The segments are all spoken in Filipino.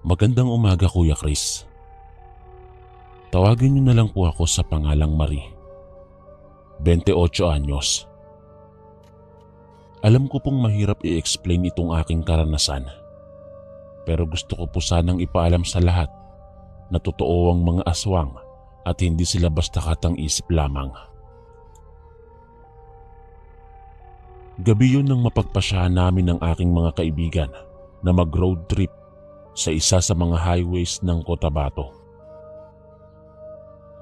Magandang umaga, Kuya Chris. Tawagin niyo na lang po ako sa pangalang Marie. 28 anyos. Alam ko pong mahirap i-explain itong aking karanasan. Pero gusto ko po sanang ipaalam sa lahat na totoo ang mga aswang at hindi sila basta katang-isip lamang. Gabi yun nang mapagpasyahan namin ng aking mga kaibigan na mag-road trip sa isa sa mga highways ng Cotabato.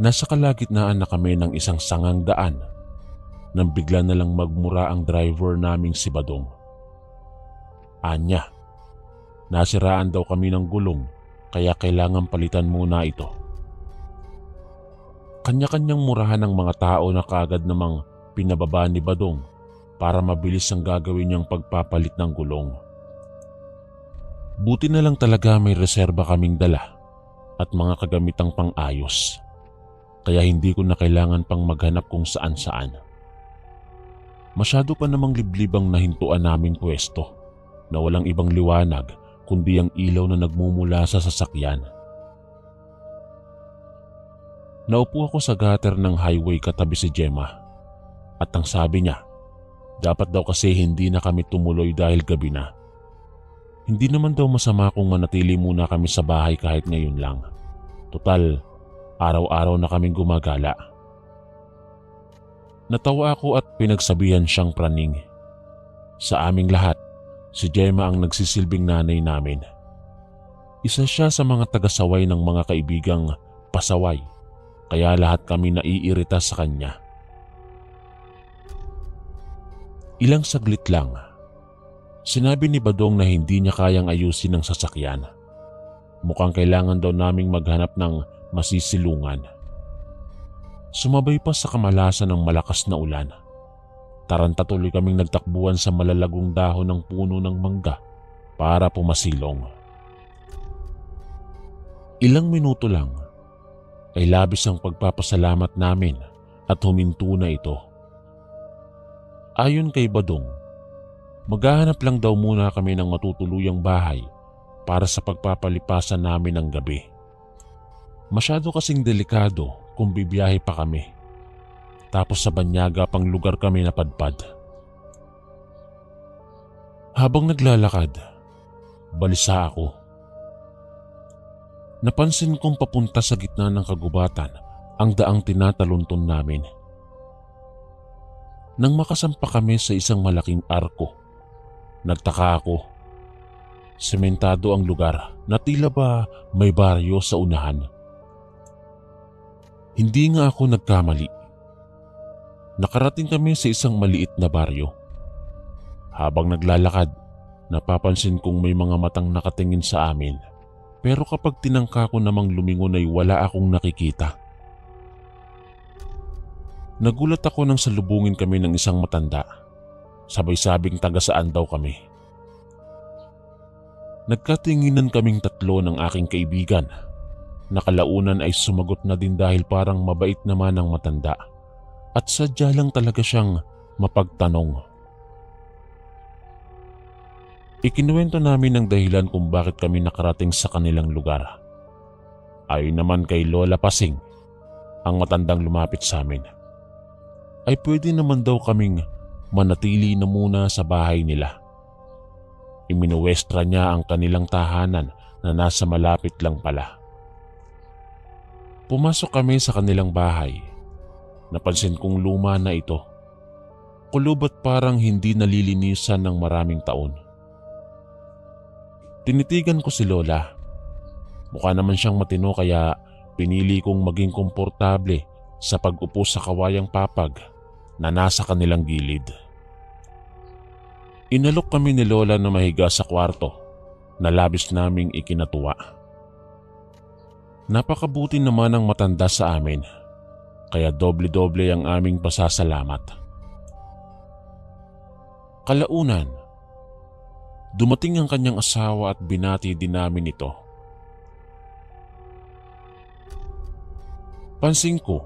Nasa kalagitnaan na kami ng isang sangang daan nang bigla na lang magmura ang driver naming si Badong. Anya, nasiraan daw kami ng gulong kaya kailangan palitan muna ito. Kanya-kanyang murahan ng mga tao na kaagad namang pinababa ni Badong para mabilis ang gagawin niyang pagpapalit ng gulong. Buti na lang talaga may reserba kaming dala at mga kagamitang pang-ayos, kaya hindi ko na kailangan pang maghanap kung saan-saan. Masyado pa namang liblibang nahintuan naming pwesto na walang ibang liwanag kundi ang ilaw na nagmumula sa sasakyan. Naupo ako sa gutter ng highway katabi si Gemma at ang sabi niya, dapat daw kasi hindi na kami tumuloy dahil gabi na. Hindi naman daw masama kung manatili muna kami sa bahay kahit ngayon lang. Total, araw-araw na kaming gumagala. Natawa ako at pinagsabihan siyang praning. Sa aming lahat, si Gemma ang nagsisilbing nanay namin. Isa siya sa mga tagasaway ng mga kaibigang pasaway, kaya lahat kami naiirita sa kanya. Ilang saglit lang, sinabi ni Badong na hindi niya kayang ayusin ang sasakyan. Mukhang kailangan daw naming maghanap ng masisilungan. Sumabay pa sa kamalasan ng malakas na ulan. Taranta tuloy kaming nagtakbuhan sa malalagong dahon ng puno ng mangga para pumasilong. Ilang minuto lang ay labis ang pagpapasalamat namin at huminto na ito. Ayon kay Badong, maghahanap lang daw muna kami ng matutuluyang bahay para sa pagpapalipasan namin ng gabi. Masyado kasing delikado kung bibiyahe pa kami. Tapos sa banyaga pang lugar kami napadpad. Habang naglalakad, balisa ako. Napansin kong papunta sa gitna ng kagubatan ang daang tinatalunton namin. Nang makasampa kami sa isang malaking arko, nagtaka ako. Sementado ang lugar na tila ba may baryo sa unahan. Hindi nga ako nagkamali. Nakarating kami sa isang maliit na baryo. Habang naglalakad, napapansin kong may mga matang nakatingin sa amin. Pero kapag tinangka ko namang lumingon ay wala akong nakikita. Nagulat ako nang salubungin kami ng isang matanda. Sabay-sabing taga saan daw kami. Nagkatinginan kaming tatlo ng aking kaibigan. Nakalaunan ay sumagot na din dahil parang mabait naman ang matanda at sadya lang talaga siyang mapagtanong. Ikinuwento namin ang dahilan kung bakit kami nakarating sa kanilang lugar. Ayon naman kay Lola Pasing, ang matandang lumapit sa amin, ay pwede naman daw kaming manatili na muna sa bahay nila. Iminuwestra niya ang kanilang tahanan na nasa malapit lang pala. Pumasok kami sa kanilang bahay. Napansin kong luma na ito. Kulubot parang hindi nalilinisan ng maraming taon. Tinitigan ko si Lola. Mukha naman siyang matino kaya pinili kong maging komportable sa pag-upo sa kawayang papag na nasa kanilang gilid. Inalok kami ni Lola na mahiga sa kwarto na labis naming ikinatuwa. Napakabuti naman ang matanda sa amin, kaya doble-doble ang aming pasasalamat. Kalaunan, dumating ang kanyang asawa at binati din namin ito. Pansin ko,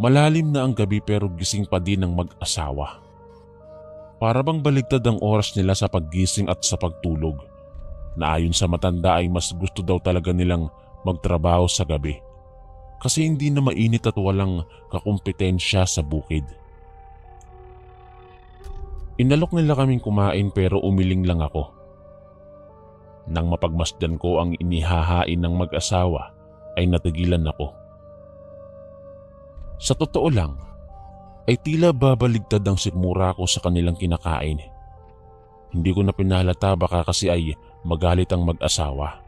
malalim na ang gabi pero gising pa din ang mag-asawa. Para bang baligtad ang oras nila sa paggising at sa pagtulog. na ayon sa matanda ay mas gusto daw talaga nilang magtrabaho sa gabi kasi hindi na mainit at walang kakumpetensya sa bukid. Inalok nila kaming kumain pero umiling lang ako. Nang mapagmasdan ko ang inihahain ng mag-asawa ay natigilan ako. Sa totoo lang ay tila babaligtad ang sikmura ko sa kanilang kinakain. Hindi ko na pinalata baka kasi ay magalit ang mag-asawa.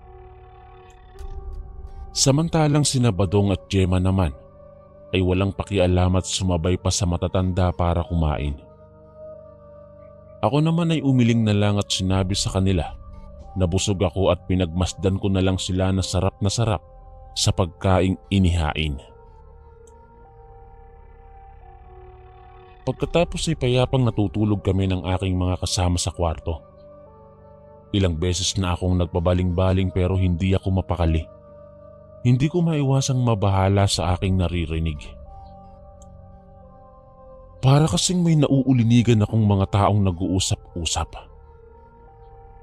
Samantalang sina Badong at Gemma naman ay walang pakialam at sumabay pa sa matatanda para kumain. Ako naman ay umiling na lang at sinabi sa kanila na busog ako at pinagmasdan ko na lang sila na sarap sa pagkaing inihain. Pagkatapos ay payapang natutulog kami ng aking mga kasama sa kwarto. Ilang beses na akong nagpabaling-baling pero hindi ako mapakali. Hindi ko maiwasang mabahala sa aking naririnig. Para kasing may nauulinigan akong mga taong nag-uusap-usap.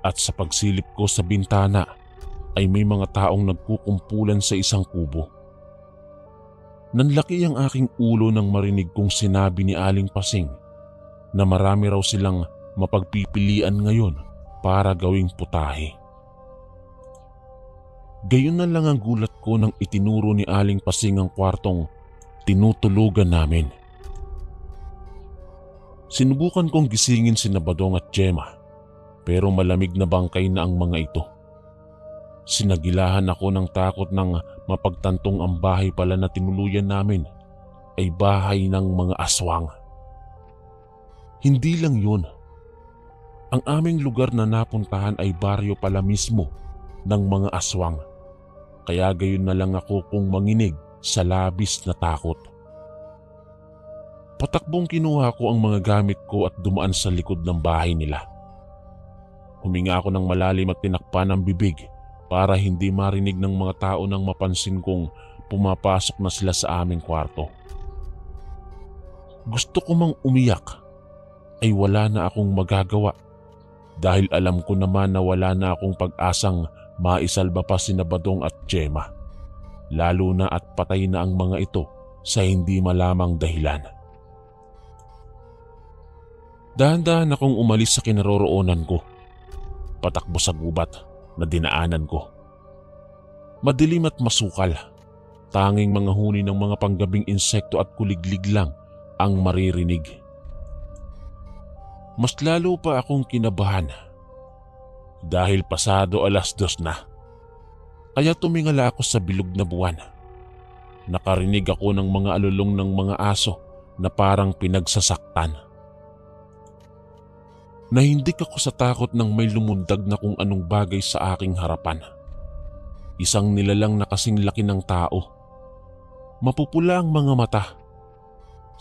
At sa pagsilip ko sa bintana ay may mga taong nagkukumpulan sa isang kubo. Nanlaki ang aking ulo nang marinig kong sinabi ni Aling Pasing na marami raw silang mapagpipilian ngayon para gawing putahe. Gayon na lang ang gulat ko nang itinuro ni Aling Pasing ang kwartong tinutulugan namin. Sinubukan kong gisingin sina Badong at Gemma pero malamig na bangkay na ang mga ito. Sinagilahan ako ng takot nang mapagtantong ang bahay pala na tinuluyan namin ay bahay ng mga aswang. Hindi lang yun. Ang aming lugar na napuntahan ay baryo pala mismo ng mga aswang. Kaya gayon na lang ako kung manginig sa labis na takot. Patakbong kinuha ko ang mga gamit ko at dumaan sa likod ng bahay nila. Huminga ako ng malalim at tinakpan ang bibig para hindi marinig ng mga tao nang mapansin kong pumapasok na sila sa aming kwarto. Gusto ko mang umiyak ay wala na akong magagawa dahil alam ko naman na wala na akong pag-asang maisalba pa sina Badong at Gemma, lalo na at patay na ang mga ito sa hindi malamang dahilan. Dahan-dahan akong umalis sa kinaroroonan ko, patakbo sa gubat na dinaanan ko. Madilim at masukal, tanging mga huni ng mga panggabing insekto at kuliglig lang ang maririnig. Mas lalo pa akong kinabahan dahil pasado 2:00 na. Kaya tumingala ako sa bilog na buwan. Nakarinig ako ng mga alulong ng mga aso na parang pinagsasaktan. Nahindik ako sa takot nang may lumundag na kung anong bagay sa aking harapan. Isang nilalang na kasing laki ng tao. Mapupula ang mga mata.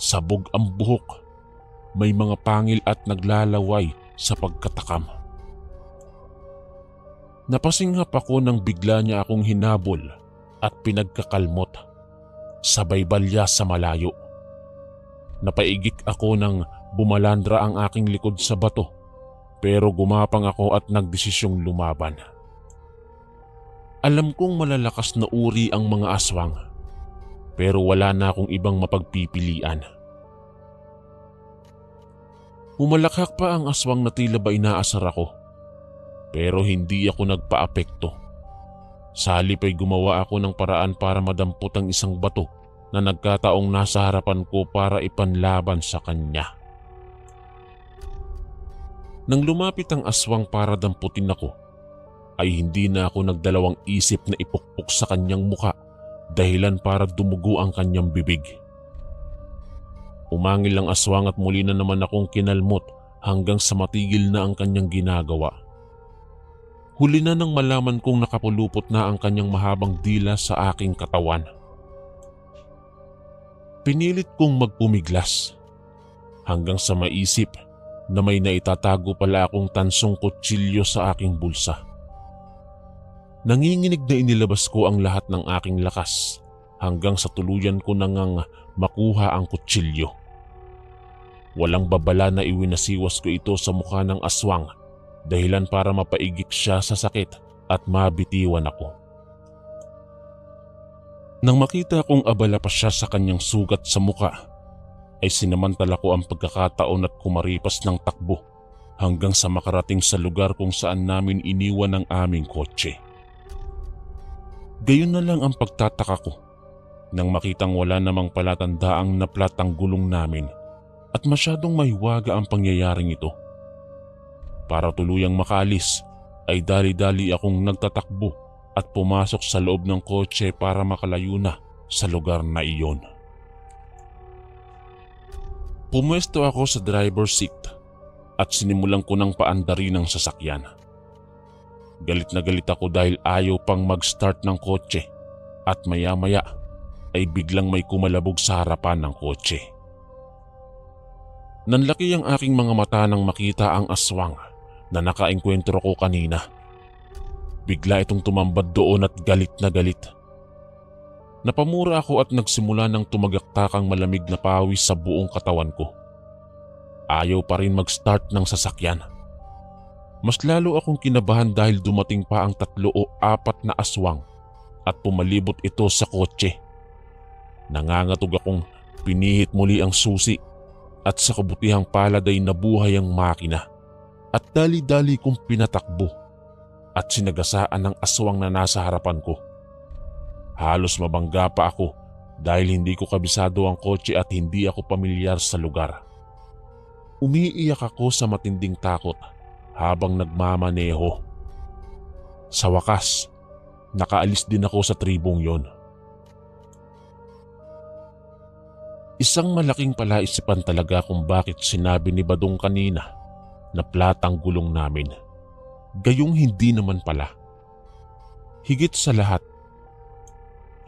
Sabog ang buhok. May mga pangil at naglalaway sa pagkatakam. Napasinghap ako nang bigla niya akong hinabol at pinagkakalmot. Sabay balya sa malayo. Napaigik ako nang bumalandra ang aking likod sa bato pero gumapang ako at nagdesisyong lumaban. Alam kong malalakas na uri ang mga aswang pero wala na akong ibang mapagpipilian. Humalakhak pa ang aswang na tila ba inaasar ako pero hindi ako nagpaapekto. Sa halip ay gumawa ako ng paraan para madampot ang isang bato na nagkataong nasa harapan ko para ipanlaban sa kanya. Nang lumapit ang aswang para damputin ako, ay hindi na ako nagdalawang isip na ipukpok sa kanyang muka dahilan para dumugo ang kanyang bibig. Umangil ang aswang at muli na naman akong kinalmot hanggang sa matigil na ang kanyang ginagawa. Huli na nang malaman kong nakapulupot na ang kanyang mahabang dila sa aking katawan. Pinilit kong magpumiglas hanggang sa maisip na may naitatago pala akong tansong kutsilyo sa aking bulsa. Nanginginig na inilabas ko ang lahat ng aking lakas hanggang sa tuluyan ko nang makuha ang kutsilyo. Walang babala na iwinasiwas ko ito sa mukha ng aswang dahilan para mapaigik siya sa sakit at mabitiwan ako. Nang makita kong abala pa siya sa kanyang sugat sa muka, ay sinamantala ko ang pagkakataon at kumaripas ng takbo hanggang sa makarating sa lugar kung saan namin iniwan ang aming kotse. Gayon na lang ang pagtataka ko nang makitang wala namang palatandaang naplat ang gulong namin at masyadong mahiwaga ang pangyayaring ito. Para tuluyang makaalis ay dali-dali akong nagtatakbo at pumasok sa loob ng kotse para makalayo na sa lugar na iyon. Pumwesto ako sa driver's seat at sinimulan ko ng paandarin ang sasakyan. Galit na galit ako dahil ayaw pang mag-start ng kotse at maya-maya ay biglang may kumalabog sa harapan ng kotse. Nanlaki ang aking mga mata nang makita ang aswang na nakaengkwentro ko kanina. Bigla itong tumambad doon at galit na galit. Napamura ako at nagsimula ng tumagaktakang malamig na pawis sa buong katawan ko. Ayaw pa rin mag-start ng sasakyan. Mas lalo akong kinabahan dahil dumating pa ang 3 o 4 na aswang at pumalibot ito sa kotse. Nangangatog akong pinihit muli ang susi at sa kabutihang palad ay nabuhay ang makina at dali-dali kong pinatakbo at sinagasaan ng aswang na nasa harapan ko. Halos mabangga pa ako dahil hindi ko kabisado ang kotse at hindi ako pamilyar sa lugar. Umiiyak ako sa matinding takot habang nagmamaneho. Sa wakas, nakaalis din ako sa tribong yon. Isang malaking palaisipan talaga kung bakit sinabi ni Badong kanina na platang gulong namin. Gayong hindi naman pala. Higit sa lahat,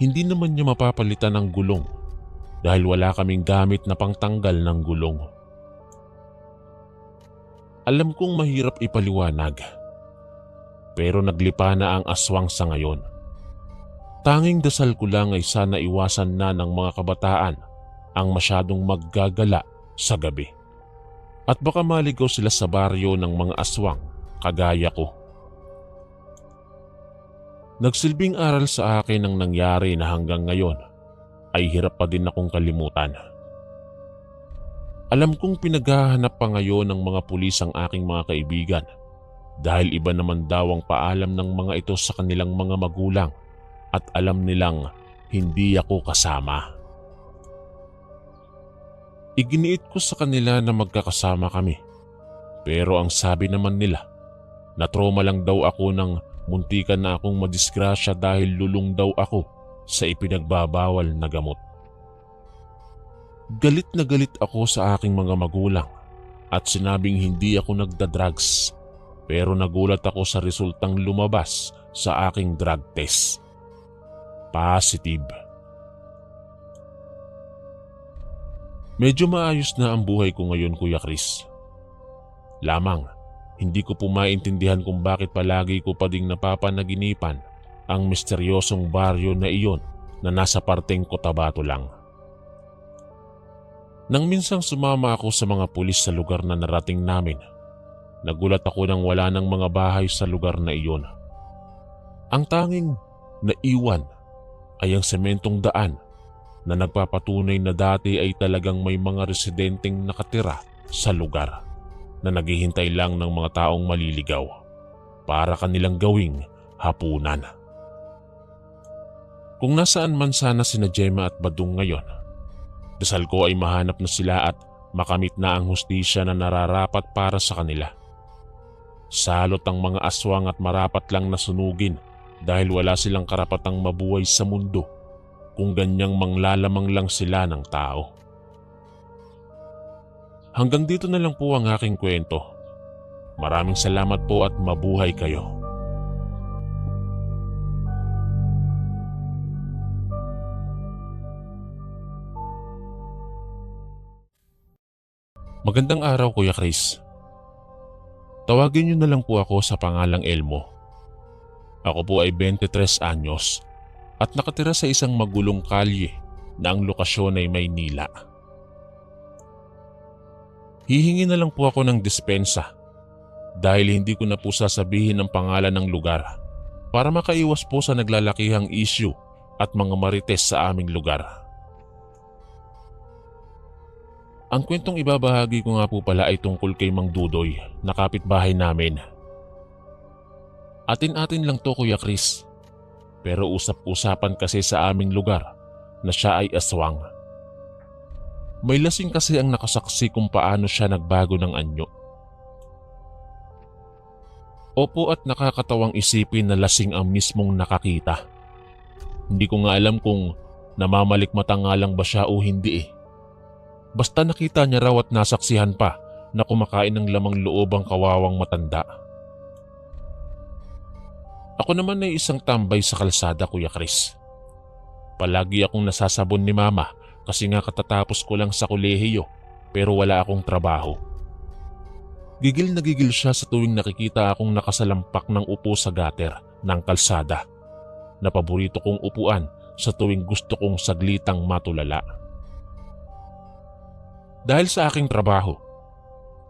hindi naman niya mapapalitan ng gulong dahil wala kaming gamit na pangtanggal ng gulong. Alam kong mahirap ipaliwanag, pero naglipa na ang aswang sa ngayon. Tanging dasal ko lang ay sana iwasan na ng mga kabataan ang masyadong maggagala sa gabi. At baka maligaw sila sa baryo ng mga aswang kagaya ko. Nagsilbing aral sa akin ang nangyari na hanggang ngayon ay hirap pa din akong kalimutan. Alam kong pinaghahanap pa ngayon ng mga pulis ang aking mga kaibigan dahil iba naman daw ang paalam ng mga ito sa kanilang mga magulang at alam nilang hindi ako kasama. Iginiit ko sa kanila na magkakasama kami, pero ang sabi naman nila na trauma lang daw ako nang muntikan na akong madisgrasya dahil lulong daw ako sa ipinagbabawal na gamot. Galit na galit ako sa aking mga magulang at sinabing hindi ako nagda-drugs, pero nagulat ako sa resultang lumabas sa aking drug test. Positive. Medyo maayos na ang buhay ko ngayon, Kuya Chris. Lamang, hindi ko po maintindihan kung bakit palagi ko pa ding napapanaginipan ang misteryosong baryo na iyon na nasa parteng Cotabato lang. Nang minsang sumama ako sa mga pulis sa lugar na narating namin, nagulat ako nang wala ng mga bahay sa lugar na iyon. Ang tanging naiwan ay ang sementong daan na nagpapatunay na dati ay talagang may mga residenteng nakatira sa lugar na naghihintay lang ng mga taong maliligaw para kanilang gawing hapunan. Kung nasaan man sana sina Gemma at Badong ngayon, dasal ko ay mahanap na sila at makamit na ang hustisya na nararapat para sa kanila. Salot ang mga aswang at marapat lang na sunugin dahil wala silang karapatang mabuhay sa mundo kung ganyang manglalamang lang sila ng tao. Hanggang dito na lang po ang aking kwento. Maraming salamat po at mabuhay kayo. Magandang araw, Kuya Chris. Tawagin niyo na lang po ako sa pangalang Elmo. Ako po ay 23 anyos at nakatira sa isang magulong kalye na ang lokasyon ay Maynila. Hihingi na lang po ako ng dispensa dahil hindi ko na po sasabihin ang pangalan ng lugar para makaiwas po sa naglalakihang issue at mga marites sa aming lugar. Ang kwentong ibabahagi ko nga po pala ay tungkol kay Mang Dudoy na kapitbahay namin. Atin-atin lang to Kuya Chris, pero usap-usapan kasi sa aming lugar na siya ay aswang. May lasing kasi ang nakasaksi kung paano siya nagbago ng anyo. Opo, at nakakatawang isipin na lasing ang mismong nakakita. Hindi ko nga alam kung namamalikmata nga lang ba siya o hindi eh. Basta nakita niya raw at nasaksihan pa na kumakain ng lamang loob ang kawawang matanda. Ako naman ay isang tambay sa kalsada Kuya Chris. Palagi akong nasasabon ni Mama kasi nga katatapos ko lang sa kolehiyo pero wala akong trabaho. Gigil na gigil siya sa tuwing nakikita akong nakasalampak ng upo sa gutter ng kalsada na paborito kong upuan sa tuwing gusto kong saglitang matulala. Dahil sa aking trabaho,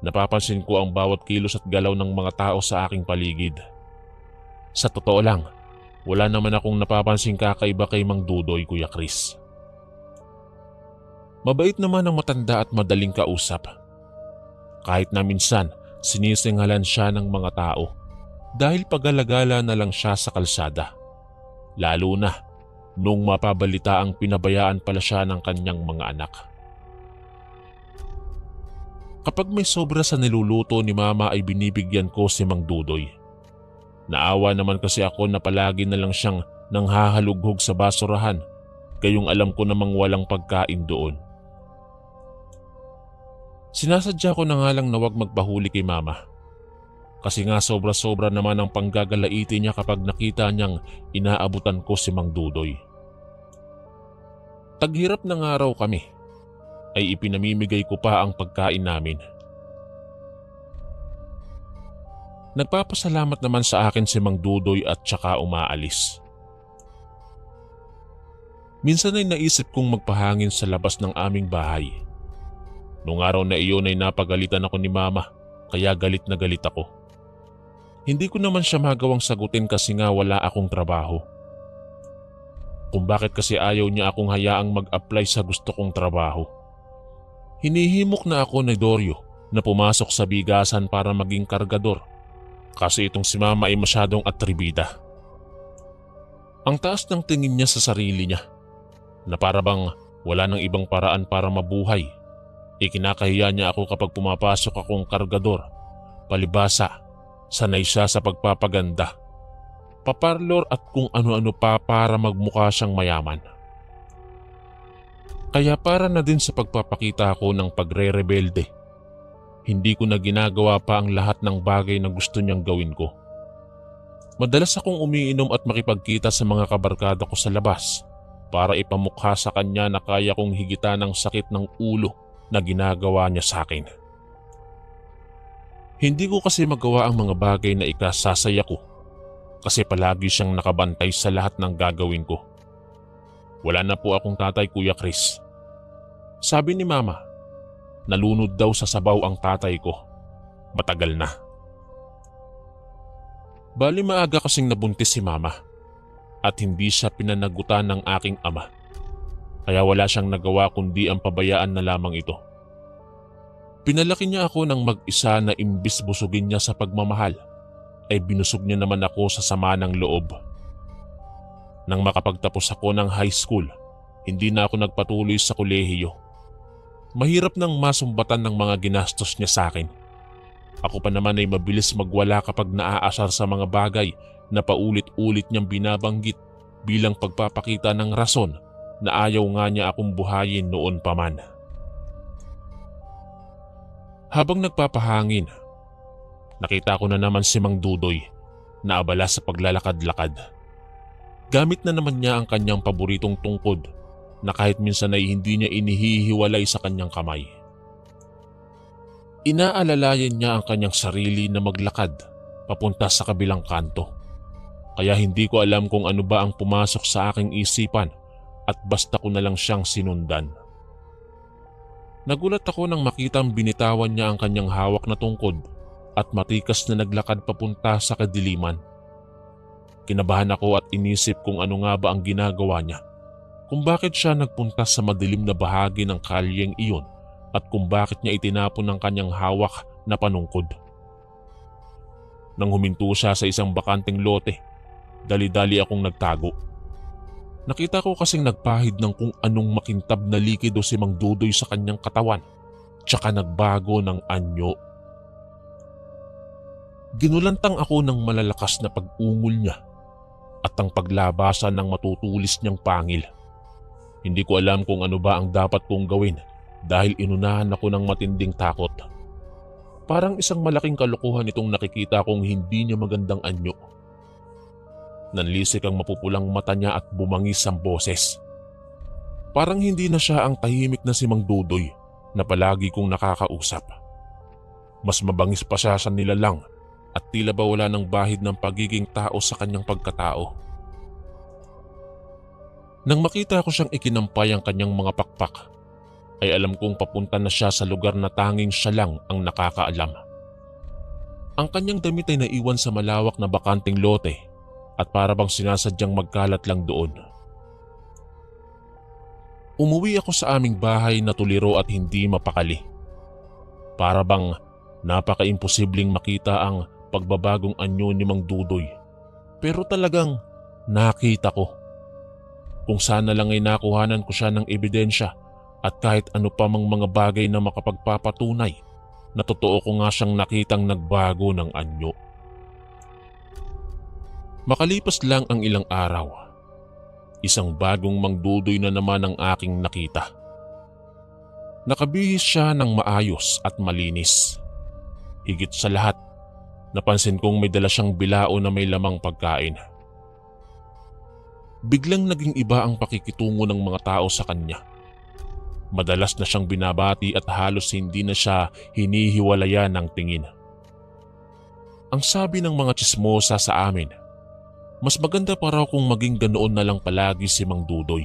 napapansin ko ang bawat kilos at galaw ng mga tao sa aking paligid. Sa totoo lang, wala naman akong napapansing kakaiba kay Mang Dudoy Kuya Chris. Mabait naman ang matanda at madaling kausap. Kahit na minsan sinisinghalan siya ng mga tao dahil pagalagala na lang siya sa kalsada. Lalo na nung mapabalita ang pinabayaan pala siya ng kanyang mga anak. Kapag may sobra sa niluluto ni Mama ay binibigyan ko si Mang Dudoy. Naawa naman kasi ako na palagi na lang siyang nanghahalughog sa basurahan, gayong alam ko namang walang pagkain doon. Sinasadya ko na nga lang na wag magpahuli kay Mama. Kasi nga sobra-sobra naman ang panggagalaiti niya kapag nakita niyang inaabutan ko si Mang Dudoy. Taghirap ng araw kami, ay ipinamimigay ko pa ang pagkain namin. Nagpapasalamat naman sa akin si Mang Dudoy at saka umaalis. Minsan ay naisip kong magpahangin sa labas ng aming bahay. Noong araw na iyon ay napagalitan ako ni Mama, kaya galit na galit ako. Hindi ko naman siya magawang sagutin kasi nga wala akong trabaho. Kung bakit kasi ayaw niya akong hayaang mag-apply sa gusto kong trabaho. Hinihimok na ako ni Dorio na pumasok sa bigasan para maging kargador kasi itong si Mama ay masyadong atribida. Ang taas ng tingin niya sa sarili niya na para bang wala nang ibang paraan para mabuhay. Ikinakahiya niya ako kapag pumapasok akong kargador. Palibasa, sanay siya sa pagpapaganda, paparlor at kung ano-ano pa para magmukha siyang mayaman. Kaya para na din sa pagpapakita ko ng pagre-rebelde, hindi ko na ginagawa pa ang lahat ng bagay na gusto niyang gawin ko. Madalas akong umiinom at makipagkita sa mga kabarkada ko sa labas para ipamukha sa kanya na kaya kong higita ng sakit ng ulo na ginagawa niya sa akin. Hindi ko kasi magawa ang mga bagay na ikasasaya ko kasi palagi siyang nakabantay sa lahat ng gagawin ko. Wala na po akong tatay Kuya Chris. Sabi ni Mama, nalunod daw sa sabaw ang tatay ko. Matagal na. Bali maaga kasing nabuntis si Mama at hindi siya pinanagutan ng aking ama. Kaya wala siyang nagawa kundi ang pabayaan na lamang ito. Pinalaki niya ako ng mag-isa na imbis busugin niya sa pagmamahal, ay binusog niya naman ako sa sama ng loob. Nang makapagtapos ako ng high school, hindi na ako nagpatuloy sa kolehiyo. Mahirap nang masumbatan ng mga ginastos niya sa akin. Ako pa naman ay mabilis magwala kapag naaasar sa mga bagay na paulit-ulit niyang binabanggit bilang pagpapakita ng rason na ayaw nga niya akong buhayin noon pa man. Habang nagpapahangin, nakita ko na naman si Mang Dudoy na abala sa paglalakad-lakad. Gamit na naman niya ang kanyang paboritong tungkod na kahit minsan ay hindi niya inihihiwalay sa kanyang kamay. Inaalalayan niya ang kanyang sarili na maglakad papunta sa kabilang kanto. Kaya hindi ko alam kung ano ba ang pumasok sa aking isipan at basta ko na lang siyang sinundan. Nagulat ako nang makitang binitawan niya ang kanyang hawak na tungkod at matikas na naglakad papunta sa kadiliman. Kinabahan ako at inisip kung ano nga ba ang ginagawa niya, kung bakit siya nagpunta sa madilim na bahagi ng kalyeng iyon at kung bakit niya itinapon ang kanyang hawak na panungkod. Nang huminto siya sa isang bakanteng lote, dali-dali akong nagtago. Nakita ko kasing nagpahid ng kung anong makintab na likido si Mang Dudoy sa kanyang katawan, tsaka nagbago ng anyo. Ginulantang ako ng malalakas na pag-ungol niya at ang paglabasan ng matutulis niyang pangil. Hindi ko alam kung ano ba ang dapat kong gawin dahil inunahan ako ng matinding takot. Parang isang malaking kalokohan itong nakikita kong hindi niya magandang anyo. Nanlisik ang mapupulang mata niya at bumangis ang boses. Parang hindi na siya ang tahimik na si Mang Dudoy na palagi kong nakakausap. Mas mabangis pa siya sa nilalang at tila ba wala ng bahid ng pagiging tao sa kanyang pagkatao. Nang makita ko siyang ikinampay ang kanyang mga pakpak, ay alam kong papunta na siya sa lugar na tanging siya lang ang nakakaalam. Ang kanyang damit ay naiwan sa malawak na bakanting lote at para bang sinasadyang magkalat lang doon. Umuwi ako sa aming bahay na tuliro at hindi mapakali. Para bang napaka-imposibleng makita ang pagbabagong anyo ni Mang Dudoy. Pero talagang nakita ko. Kung sana lang ay nakuhanan ko siya ng ebidensya at kahit ano pa mang mga bagay na makapagpapatunay na totoo ko nga siyang nakitang nagbago ng anyo. Makalipas lang ang ilang araw, isang bagong Mang Dudoy na naman ang aking nakita. Nakabihis siya ng maayos at malinis. Higit sa lahat, napansin kong may dala siyang bilao na may lamang pagkain. Biglang naging iba ang pakikitungo ng mga tao sa kanya. Madalas na siyang binabati at halos hindi na siya hinihiwalayan ng tingin. Ang sabi ng mga tsismosa sa amin, mas maganda pa raw kung maging ganoon na lang palagi si Mang Dudoy.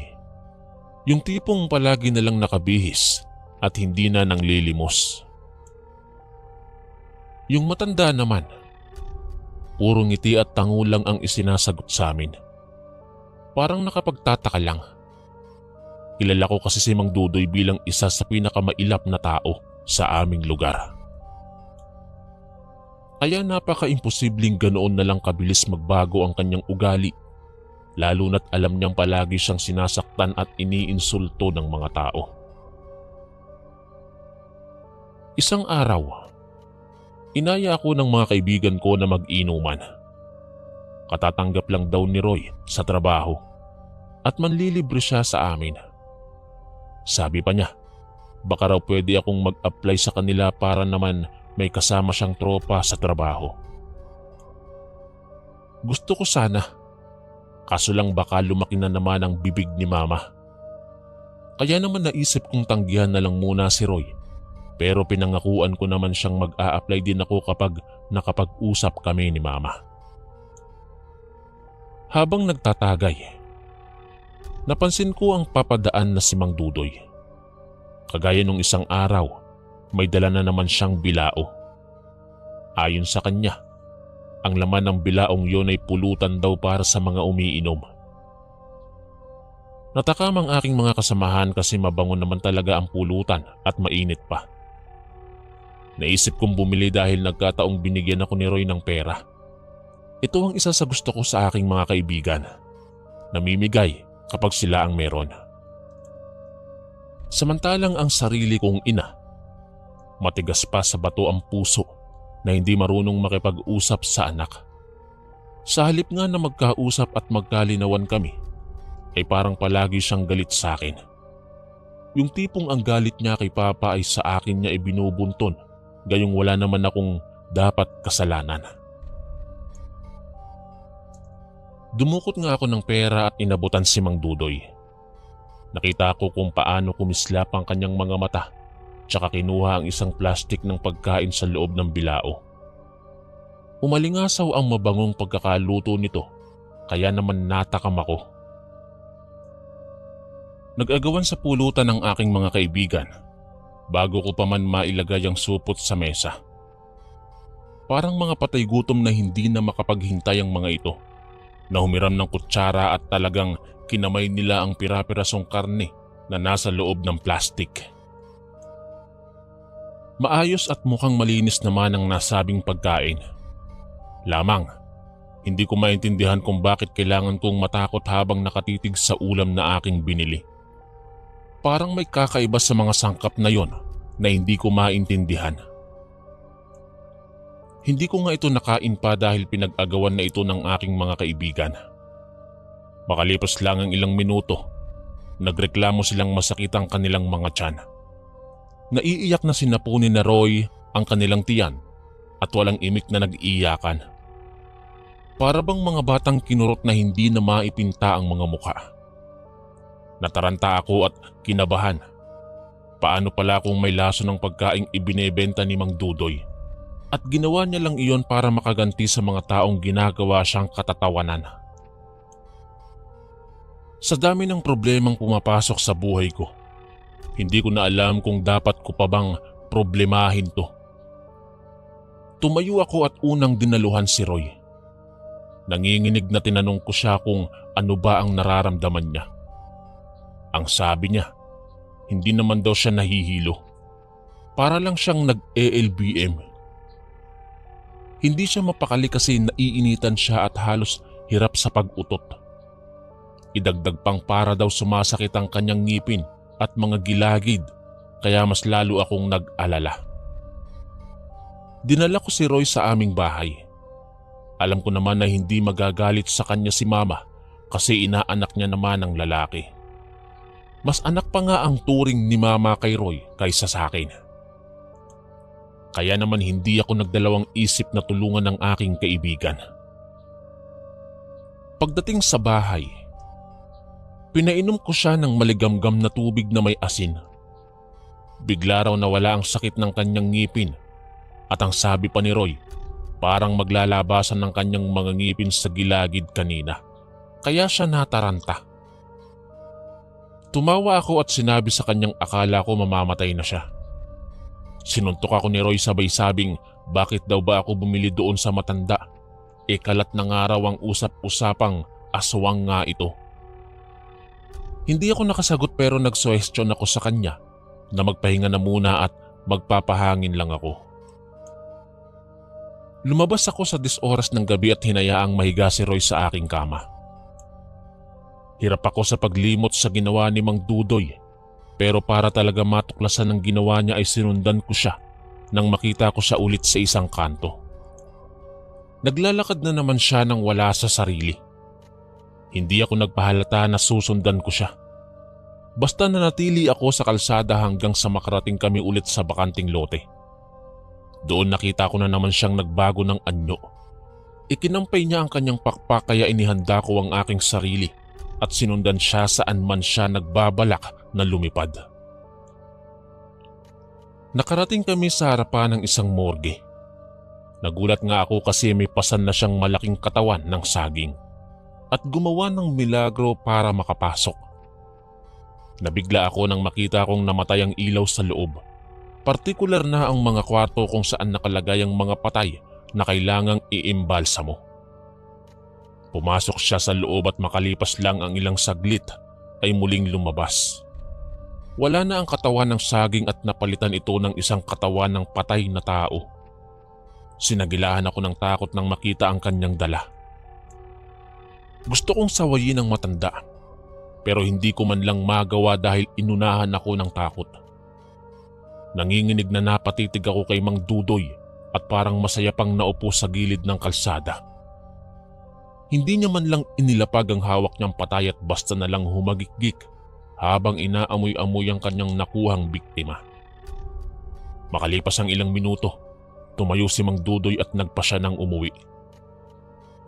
Yung tipong palagi na lang nakabihis at hindi na nanglilimos. Yung matanda naman, puro ngiti at tango lang ang isinasagot sa amin. Parang nakapagtataka lang. Kilala ko kasi si Mang Dudoy bilang isa sa pinakamailap na tao sa aming lugar. Kaya napaka-imposibleng ganoon na lang kabilis magbago ang kanyang ugali, lalo na't alam niyang palagi siyang sinasaktan at iniinsulto ng mga tao. Isang araw, inaya ako ng mga kaibigan ko na mag-inuman. Katatanggap lang daw ni Roy sa trabaho at manlilibre siya sa amin. Sabi pa niya, baka raw pwede akong mag-apply sa kanila para naman may kasama siyang tropa sa trabaho. Gusto ko sana, kaso lang baka lumaki na naman ang bibig ni Mama. Kaya naman naisip kong tanggihan na lang muna si Roy, pero pinangakuan ko naman siyang mag-a-apply din ako kapag nakapag-usap kami ni Mama. Habang nagtatagay, napansin ko ang papadaan na si Mang Dudoy. Kagaya nung isang araw, may dala na naman siyang bilao. Ayon sa kanya, ang laman ng bilaong yun ay pulutan daw para sa mga umiinom. Natakam ang aking mga kasamahan kasi mabango naman talaga ang pulutan at mainit pa. Naisip kong bumili dahil nagkataong binigyan ako ni Roy ng pera. Ito ang isa sa gusto ko sa aking mga kaibigan. Namimigay kapag sila ang meron. Samantalang ang sarili kong ina, matigas pa sa bato ang puso na hindi marunong makipag-usap sa anak. Sa halip nga na magkausap at magkalinawan kami, ay parang palagi siyang galit sa akin. Yung tipong ang galit niya kay Papa ay sa akin niya ibinubunton, gayong wala naman akong dapat kasalanan. Dumukot nga ako ng pera at inabutan si Mang Dudoy. Nakita ko kung paano kumislap ang kanyang mga mata, tsaka kinuha ang isang plastik ng pagkain sa loob ng bilao. Umalingasaw ang mabangong pagkakaluto nito, kaya naman natakam ako. Nag-agawan sa pulutan ng aking mga kaibigan bago ko pa man mailagay ang supot sa mesa. Parang mga patay gutom na hindi na makapaghintay ang mga ito, na humiram ng kutsara at talagang kinamay nila ang pira-pirasong karne na nasa loob ng plastik. Maayos at mukhang malinis naman ang nasabing pagkain. Lamang, hindi ko maintindihan kung bakit kailangan kong matakot habang nakatitig sa ulam na aking binili. Parang may kakaiba sa mga sangkap na yon na hindi ko maintindihan. Hindi ko nga ito nakain pa dahil pinag-agawan na ito ng aking mga kaibigan. Makalipas lang ang ilang minuto, nagreklamo silang masakit ang kanilang mga tiyan. Naiiyak na sinapunin na Roy ang kanilang tiyan at walang imik na nag-iiyakan. Para bang mga batang kinurot na hindi na maipinta ang mga muka. Nataranta ako at kinabahan. Paano pala kung may laso ng pagkaing ibinebenta ni Mang Dudoy? At ginawa niya lang iyon para makaganti sa mga taong ginagawa siyang katatawanan. Sa dami ng problemang pumapasok sa buhay ko, hindi ko na alam kung dapat ko pa bang problemahin to. Tumayo ako at unang dinaluhan si Roy. Nanginginig na tinanong ko siya kung ano ba ang nararamdaman niya. Ang sabi niya, hindi naman daw siya nahihilo. Para lang siyang nag-ELBM. Hindi siya mapakali kasi naiinitan siya at halos hirap sa pag-utot. Idagdag pang para daw sumasakit ang kanyang ngipin at mga gilagid kaya mas lalo akong nag-alala. Dinala ko si Roy sa aming bahay. Alam ko naman na hindi magagalit sa kanya si Mama kasi inaanak niya naman ang lalaki. Mas anak pa nga ang turing ni Mama kay Roy kaysa sa akin. Kaya naman hindi ako nagdalawang isip na tulungan ng aking kaibigan. Pagdating sa bahay, pinainom ko siya ng maligamgam na tubig na may asin. Bigla raw nawala ang sakit ng kanyang ngipin at ang sabi pa ni Roy, parang maglalabasan ng kanyang mga ngipin sa gilagid kanina. Kaya siya nataranta. Tumawa ako at sinabi sa kanyang akala ko mamamatay na siya. Sinuntok ako ni Roy sabay sabing bakit daw ba ako bumili doon sa matanda? Kalat na nga raw ang usap-usapang aswang nga ito. Hindi ako nakasagot pero nagsuwestiyon ako sa kanya na magpahinga na muna at magpapahangin lang ako. Lumabas ako sa 10 oras ng gabi at hinayaang mahiga si Roy sa aking kama. Hirap ako sa paglimot sa ginawa ni Mang Dudoy. Pero para talaga matuklasan ng ginawa niya ay sinundan ko siya nang makita ko siya ulit sa isang kanto. Naglalakad na naman siya nang wala sa sarili. Hindi ako nagpahalata na susundan ko siya. Basta nanatili ako sa kalsada hanggang sa makarating kami ulit sa bakanting lote. Doon nakita ko na naman siyang nagbago ng anyo. Ikinampay niya ang kanyang pakpak kaya inihanda ko ang aking sarili at sinundan siya saan man siya nagbabalak na lumipad. Nakarating kami sa harapan ng isang morgue. Nagulat nga ako kasi may pasan na siyang malaking katawan ng saging at gumawa ng milagro para makapasok. Nabigla ako nang makita kong namatay ang ilaw sa loob. Partikular na ang mga kwarto kung saan nakalagay ang mga patay na kailangang iimbalsamo. Pumasok siya sa loob at makalipas lang ang ilang saglit ay muling lumabas. Wala na ang katawan ng saging at napalitan ito ng isang katawan ng patay na tao. Sinagilahan ako ng takot nang makita ang kanyang dala. Gusto kong sawayin ang matanda, pero hindi ko man lang magawa dahil inunahan ako ng takot. Nanginginig na napatitig ako kay Mang Dudoy at parang masaya pang naupo sa gilid ng kalsada. Hindi niya man lang inilapag ang hawak niyang patay at basta na lang humagikgik habang inaamoy-amoy ang kanyang nakuhang biktima. Makalipas ang ilang minuto, tumayo si Mang Dudoy at nagpa siya ng umuwi.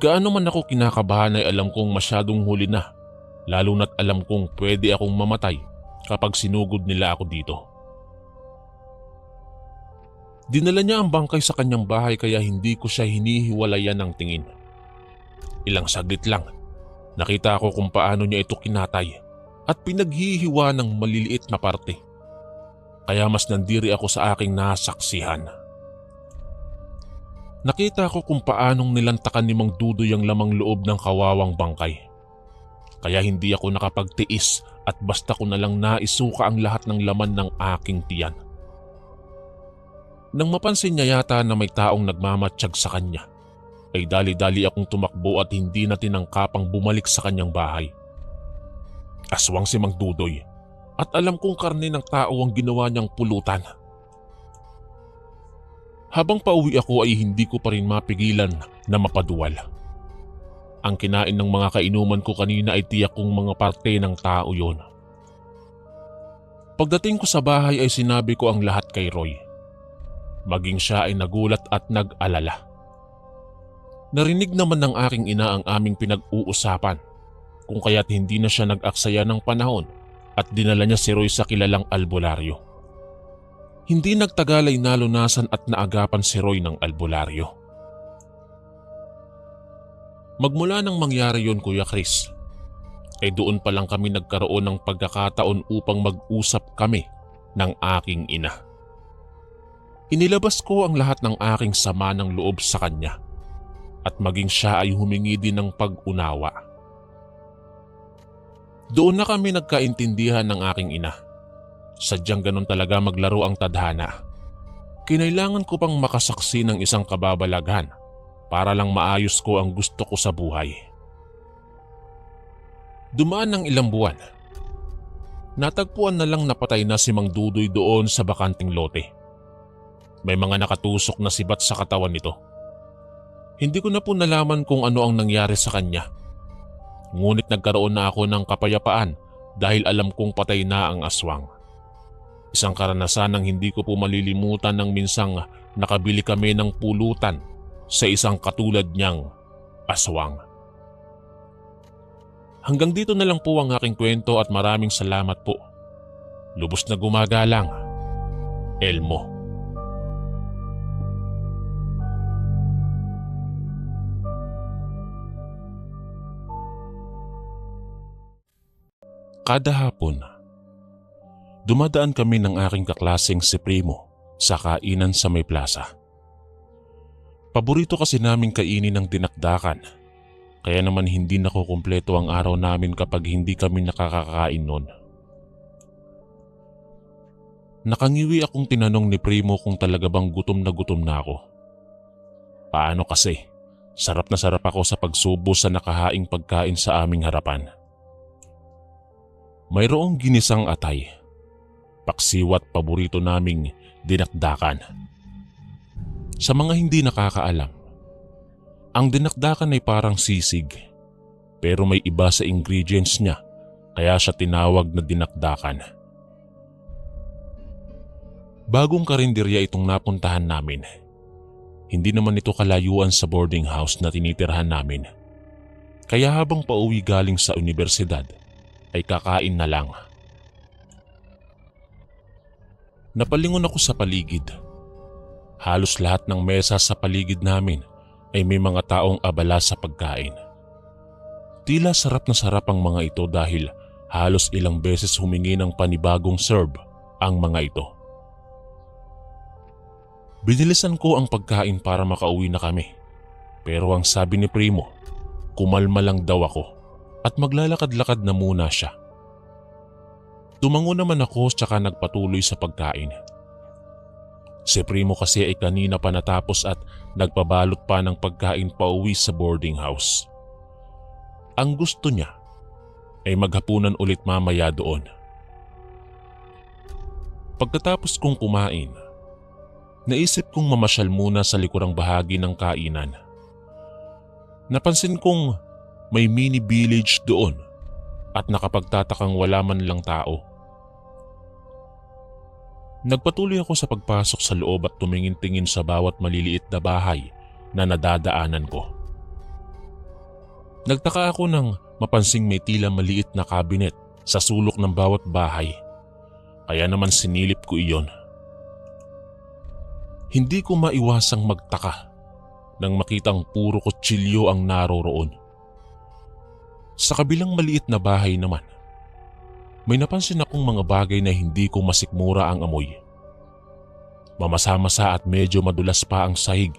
Gaano man ako kinakabahan ay alam kong masyadong huli na, lalo na't alam kong pwede akong mamatay kapag sinugod nila ako dito. Dinala niya ang bangkay sa kanyang bahay kaya hindi ko siya hinihiwalayan ng tingin. Ilang saglit lang, nakita ko kung paano niya ito kinatay at pinaghihiwa ng maliliit na parte. Kaya mas nandiri ako sa aking nasaksihan. Nakita ko kung paanong nilantakan ni Mang Dudoy ang lamang loob ng kawawang bangkay. Kaya hindi ako nakapagtiis at basta ko na lang naisuka ang lahat ng laman ng aking tiyan. Nang mapansin niya yata na may taong nagmamatsyag sa kanya, ay dali-dali akong tumakbo at hindi na tinangkapang bumalik sa kanyang bahay. Aswang si Mang Dudoy at alam kong karne ng tao ang ginawa niyang pulutan. Habang pauwi ako ay hindi ko pa rin mapigilan na mapaduwal. Ang kinain ng mga kainuman ko kanina ay tiyak kong mga parte ng tao yon. Pagdating ko sa bahay ay sinabi ko ang lahat kay Roy. Maging siya ay nagulat at nag-alala. Narinig naman ng aking ina ang aming pinag-uusapan kung kaya't hindi na siya nag-aksaya ng panahon at dinala niya si Roy sa kilalang albularyo. Hindi nagtagal ay nalunasan at naagapan si Roy ng albularyo. Magmula nang mangyari yon, Kuya Chris, ay doon pa lang kami nagkaroon ng pagkakataon upang mag-usap kami ng aking ina. Inilabas ko ang lahat ng aking sama ng loob sa kanya at maging siya ay humingi din ng pag-unawa. Doon na kami nagkaintindihan ng aking ina. Sadyang ganun talaga maglaro ang tadhana. Kinailangan ko pang makasaksi ng isang kababalaghan para lang maayos ko ang gusto ko sa buhay. Dumaan ng ilang buwan. Natagpuan na lang napatay na si Mang Dudoy doon sa bakanting lote. May mga nakatusok na sibat sa katawan nito. Hindi ko na po nalaman kung ano ang nangyari sa kanya. Ngunit nagkaroon na ako ng kapayapaan dahil alam kong patay na ang aswang. Isang karanasan ang hindi ko po malilimutan nang minsang nakabili kami ng pulutan sa isang katulad niyang aswang. Hanggang dito na lang po ang aking kwento at maraming salamat po. Lubos na gumagalang, Elmo. Kada hapon, dumadaan kami ng aking kaklaseng si Primo sa kainan sa may plaza. Paborito kasi naming kainin ng dinakdakan, kaya naman hindi nakukumpleto ang araw namin kapag hindi kami nakakakain nun. Nakangiwi akong tinanong ni Primo kung talaga bang gutom na ako. Paano kasi? Sarap na sarap ako sa pagsubo sa nakahaing pagkain sa aming harapan. Mayroong ginisang atay, paksiwat paborito naming dinakdakan. Sa mga hindi nakakaalam, ang dinakdakan ay parang sisig, pero may iba sa ingredients niya kaya siya tinawag na dinakdakan. Bagong karinderya itong napuntahan namin. Hindi naman ito kalayuan sa boarding house na tinitirhan namin. Kaya habang pauwi galing sa universidad, ay kakain na lang. Napalingon ako sa paligid. Halos lahat ng mesa sa paligid namin ay may mga taong abala sa pagkain. Tila sarap na sarap ang mga ito dahil halos ilang beses humingi ng panibagong serve ang mga ito. Binilisan ko ang pagkain para makauwi na kami. Pero ang sabi ni Primo, kumalma lang daw ako at maglalakad-lakad na muna siya. Tumango naman ako tsaka nagpatuloy sa pagkain. Si Primo kasi ay kanina pa natapos at nagpabalot pa ng pagkain pauwi sa boarding house. Ang gusto niya ay maghapunan ulit mamaya doon. Pagkatapos kong kumain, naisip kong mamasyal muna sa likurang bahagi ng kainan. Napansin kong may mini village doon at nakapagtatakang wala man lang tao. Nagpatuloy ako sa pagpasok sa loob at tumingin-tingin sa bawat maliliit na bahay na nadadaanan ko. Nagtaka ako nang mapansing may tila maliit na kabinet sa sulok ng bawat bahay. Kaya naman sinilip ko iyon. Hindi ko maiwasang magtaka nang makitang puro kutsilyo ang naroroon. Sa kabilang maliit na bahay naman, may napansin akong mga bagay na hindi ko masikmura ang amoy. Mamasa-masa at medyo madulas pa ang sahig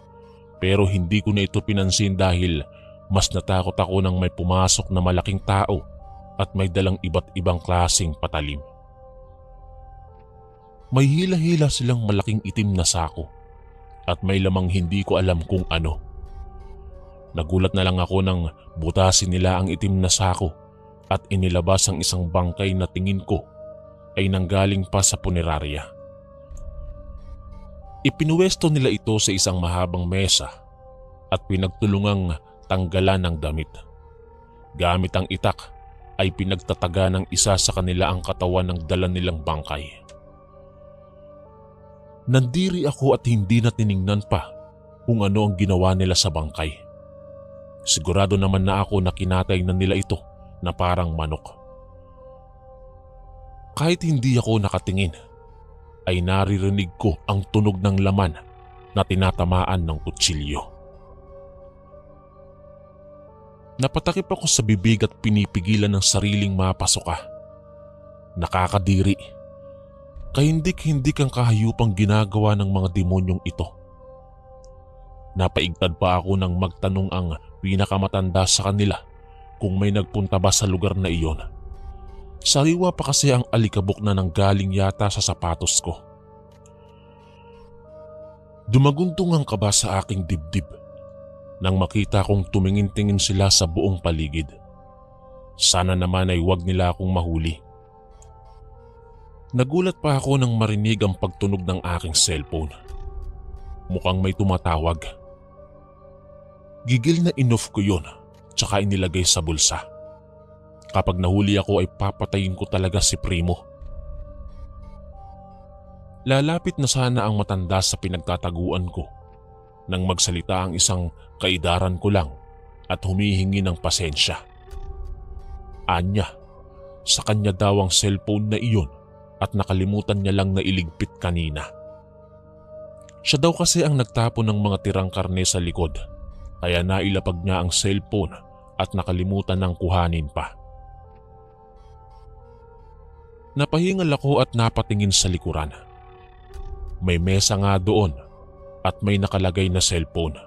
Pero hindi ko na ito pinansin dahil mas natakot ako nang may pumasok na malaking tao at may dalang iba't ibang klaseng patalim. May hila-hila silang malaking itim na sako at may lamang hindi ko alam kung ano. Nagulat na lang ako nang butasin nila ang itim na sako at inilabas ang isang bangkay na tingin ko ay nanggaling pa sa punerarya. Ipinuwesto nila ito sa isang mahabang mesa at pinagtulungang tanggalan ng damit. Gamit ang itak ay pinagtataga ng isa sa kanila ang katawan ng dala nilang bangkay. Nandiri ako at hindi na tiningnan pa kung ano ang ginawa nila sa bangkay. Sigurado naman na ako na kinatay na nila ito na parang manok. Kahit hindi ako nakatingin, ay naririnig ko ang tunog ng laman na tinatamaan ng kutsilyo. Napatakip ako sa bibig at pinipigilan ng sariling mapasuka. Nakakadiri. Kahindik-hindik ang kahayupang ginagawa ng mga demonyong ito. Napaigtad pa ako nang magtanong ang pinakamatanda sa kanila kung may nagpunta ba sa lugar na iyon. Sariwa pa kasi ang alikabok na nanggaling yata sa sapatos ko. Dumaguntong ang kaba sa aking dibdib nang makita kong tumingin-tingin sila sa buong paligid. Sana naman ay wag nila akong mahuli. Nagulat pa ako nang marinig ang pagtunog ng aking cellphone. Mukhang may tumatawag. Gigil na inoff ko yun tsaka inilagay sa bulsa. Kapag nahuli ako ay papatayin ko talaga si Primo. Lalapit na sana ang matanda sa pinagtataguan ko nang magsalita ang isang kaidaran ko lang at humihingi ng pasensya. Anya, sa kanya daw ang cellphone na iyon at nakalimutan niya lang na iligpit kanina. Siya daw kasi ang nagtapon ng mga tirang karne sa likod, kaya nailapag niya ang cellphone at nakalimutan ng kuhanin pa. Napahingal ako at napatingin sa likuran. May mesa nga doon at may nakalagay na cellphone.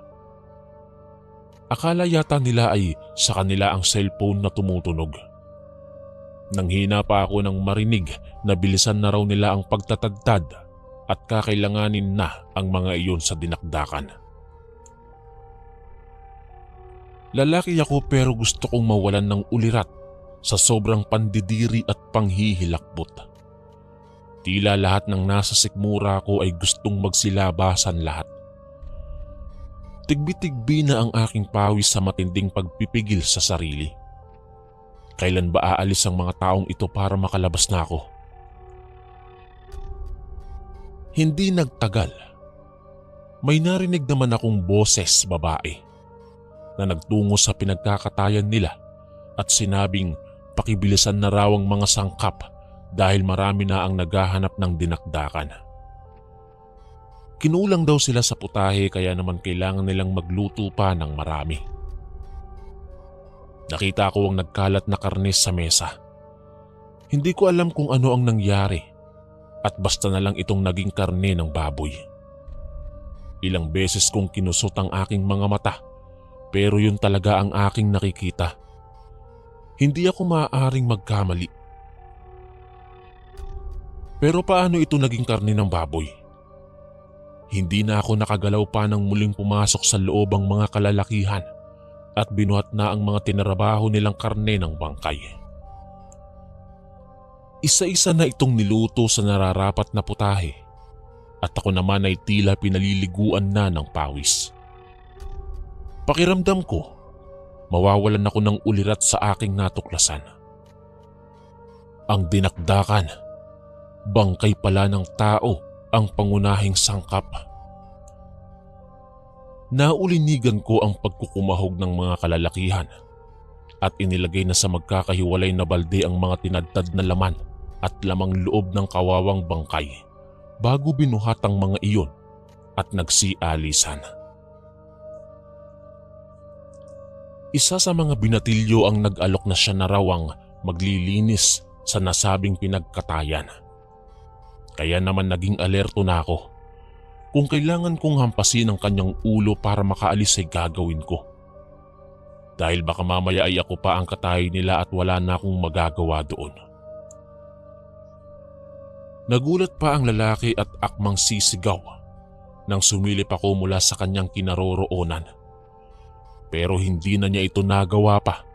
Akala yata nila ay sa kanila ang cellphone na tumutunog. Nanghina pa ako nang marinig na bilisan na raw nila ang pagtatadtad at kakailanganin na ang mga iyon sa dinakdakan. Lalaki ako pero gusto kong mawalan ng ulirat sa sobrang pandidiri at panghihilakbot. Tila lahat ng nasa sikmura ko ay gustong magsilabasan lahat. Tigbi-tigbi na ang aking pawis sa matinding pagpipigil sa sarili. Kailan ba aalis ang mga taong ito para makalabas na ako? Hindi nagtagal. May narinig naman akong boses babae na nagtungo sa pinagkakatayan nila at sinabing pakibilisan na raw ang mga sangkap dahil marami na ang naghahanap ng dinakdakan. Kinulang daw sila sa putahe kaya naman kailangan nilang magluto pa ng marami. Nakita ko ang nagkalat na karne sa mesa. Hindi ko alam kung ano ang nangyari at basta na lang itong naging karne ng baboy. Ilang beses kong kinusot ang aking mga mata pero yun talaga ang aking nakikita. Hindi ako maaaring magkamali. Pero paano ito naging karne ng baboy? Hindi na ako nakagalaw pa nang muling pumasok sa loob ang mga kalalakihan at binuhat na ang mga tinarabaho nilang karne ng bangkay. Isa-isa na itong niluto sa nararapat na putahe at ako naman ay tila pinaliliguan na ng pawis. Pakiramdam ko, mawawalan ako ng ulirat sa aking natuklasan. Ang dinakdakan, bangkay pala ng tao ang pangunahing sangkap. Naulinigan ko ang pagkukumahog ng mga kalalakihan at inilagay na sa magkakahiwalay na balde ang mga tinadtad na laman at lamang loob ng kawawang bangkay bago binuhat ang mga iyon at nagsialisan. Isa sa mga binatilyo ang nag-alok na siya na raw ang maglilinis sa nasabing pinagkatayan. Kaya naman naging alerto na ako. Kung kailangan kong hampasin ang kanyang ulo para makaalis ay gagawin ko. Dahil baka mamaya ay ako pa ang katay nila at wala na akong magagawa doon. Nagulat pa ang lalaki at akmang sisigaw nang sumilip ako mula sa kanyang kinaroroonan. Pero hindi na niya ito nagawa pa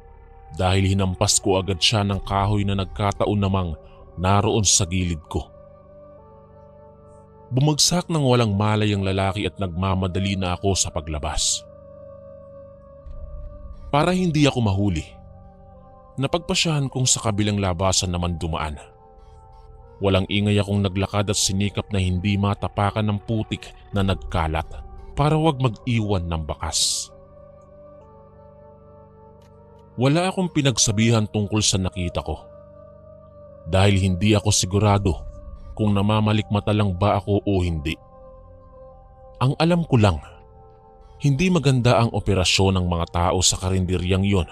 dahil hinampas ko agad siya ng kahoy na nagkataon namang naroon sa gilid ko. Bumagsak ng walang malay ang lalaki at nagmamadali na ako sa paglabas. Para hindi ako mahuli, napagpasyahan kong sa kabilang labasan naman dumaan. Walang ingay akong naglakad at sinikap na hindi matapakan ng putik na nagkalat para wag mag-iwan ng bakas. Wala akong pinagsabihan tungkol sa nakita ko dahil hindi ako sigurado kung namamalikmata lang ba ako o hindi. Ang alam ko lang, hindi maganda ang operasyon ng mga tao sa karinderyang yon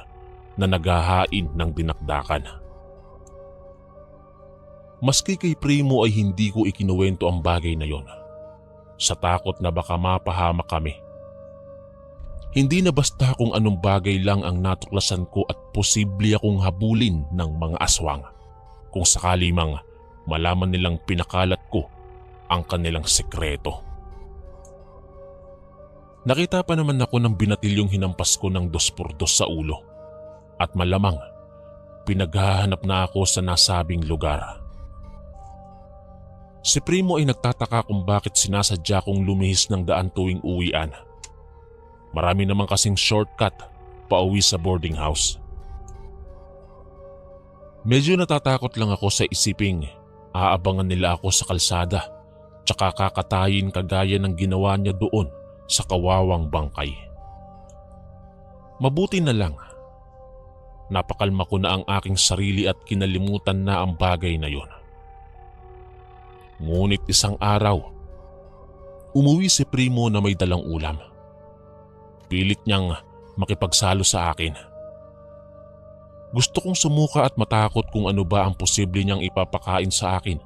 na naghahain ng dinakdakan. Maski kay Primo ay hindi ko ikinuwento ang bagay na yon sa takot na baka mapahamak kami. Hindi na basta kung anong bagay lang ang natuklasan ko at posible akong habulin ng mga aswang kung sakali mang malaman nilang pinakalat ko ang kanilang sekreto. Nakita pa naman ako ng binatilyong hinampas ko ng 2x2 sa ulo at malamang pinaghahanap na ako sa nasabing lugar. Si Primo ay nagtataka kung bakit sinasadya kong lumihis ng daan tuwing uwian. Marami naman kasing shortcut pauwi sa boarding house. Medyo natatakot lang ako sa isiping aabangan nila ako sa kalsada tsaka kakatayin kagaya ng ginawa niya doon sa kawawang bangkay. Mabuti na lang, napakalma ko na ang aking sarili at kinalimutan na ang bagay na yon. Ngunit isang araw, umuwi si Primo na may dalang ulam. Pilit niyang makipagsalo sa akin. Gusto kong sumuka at matakot kung ano ba ang posible niyang ipapakain sa akin.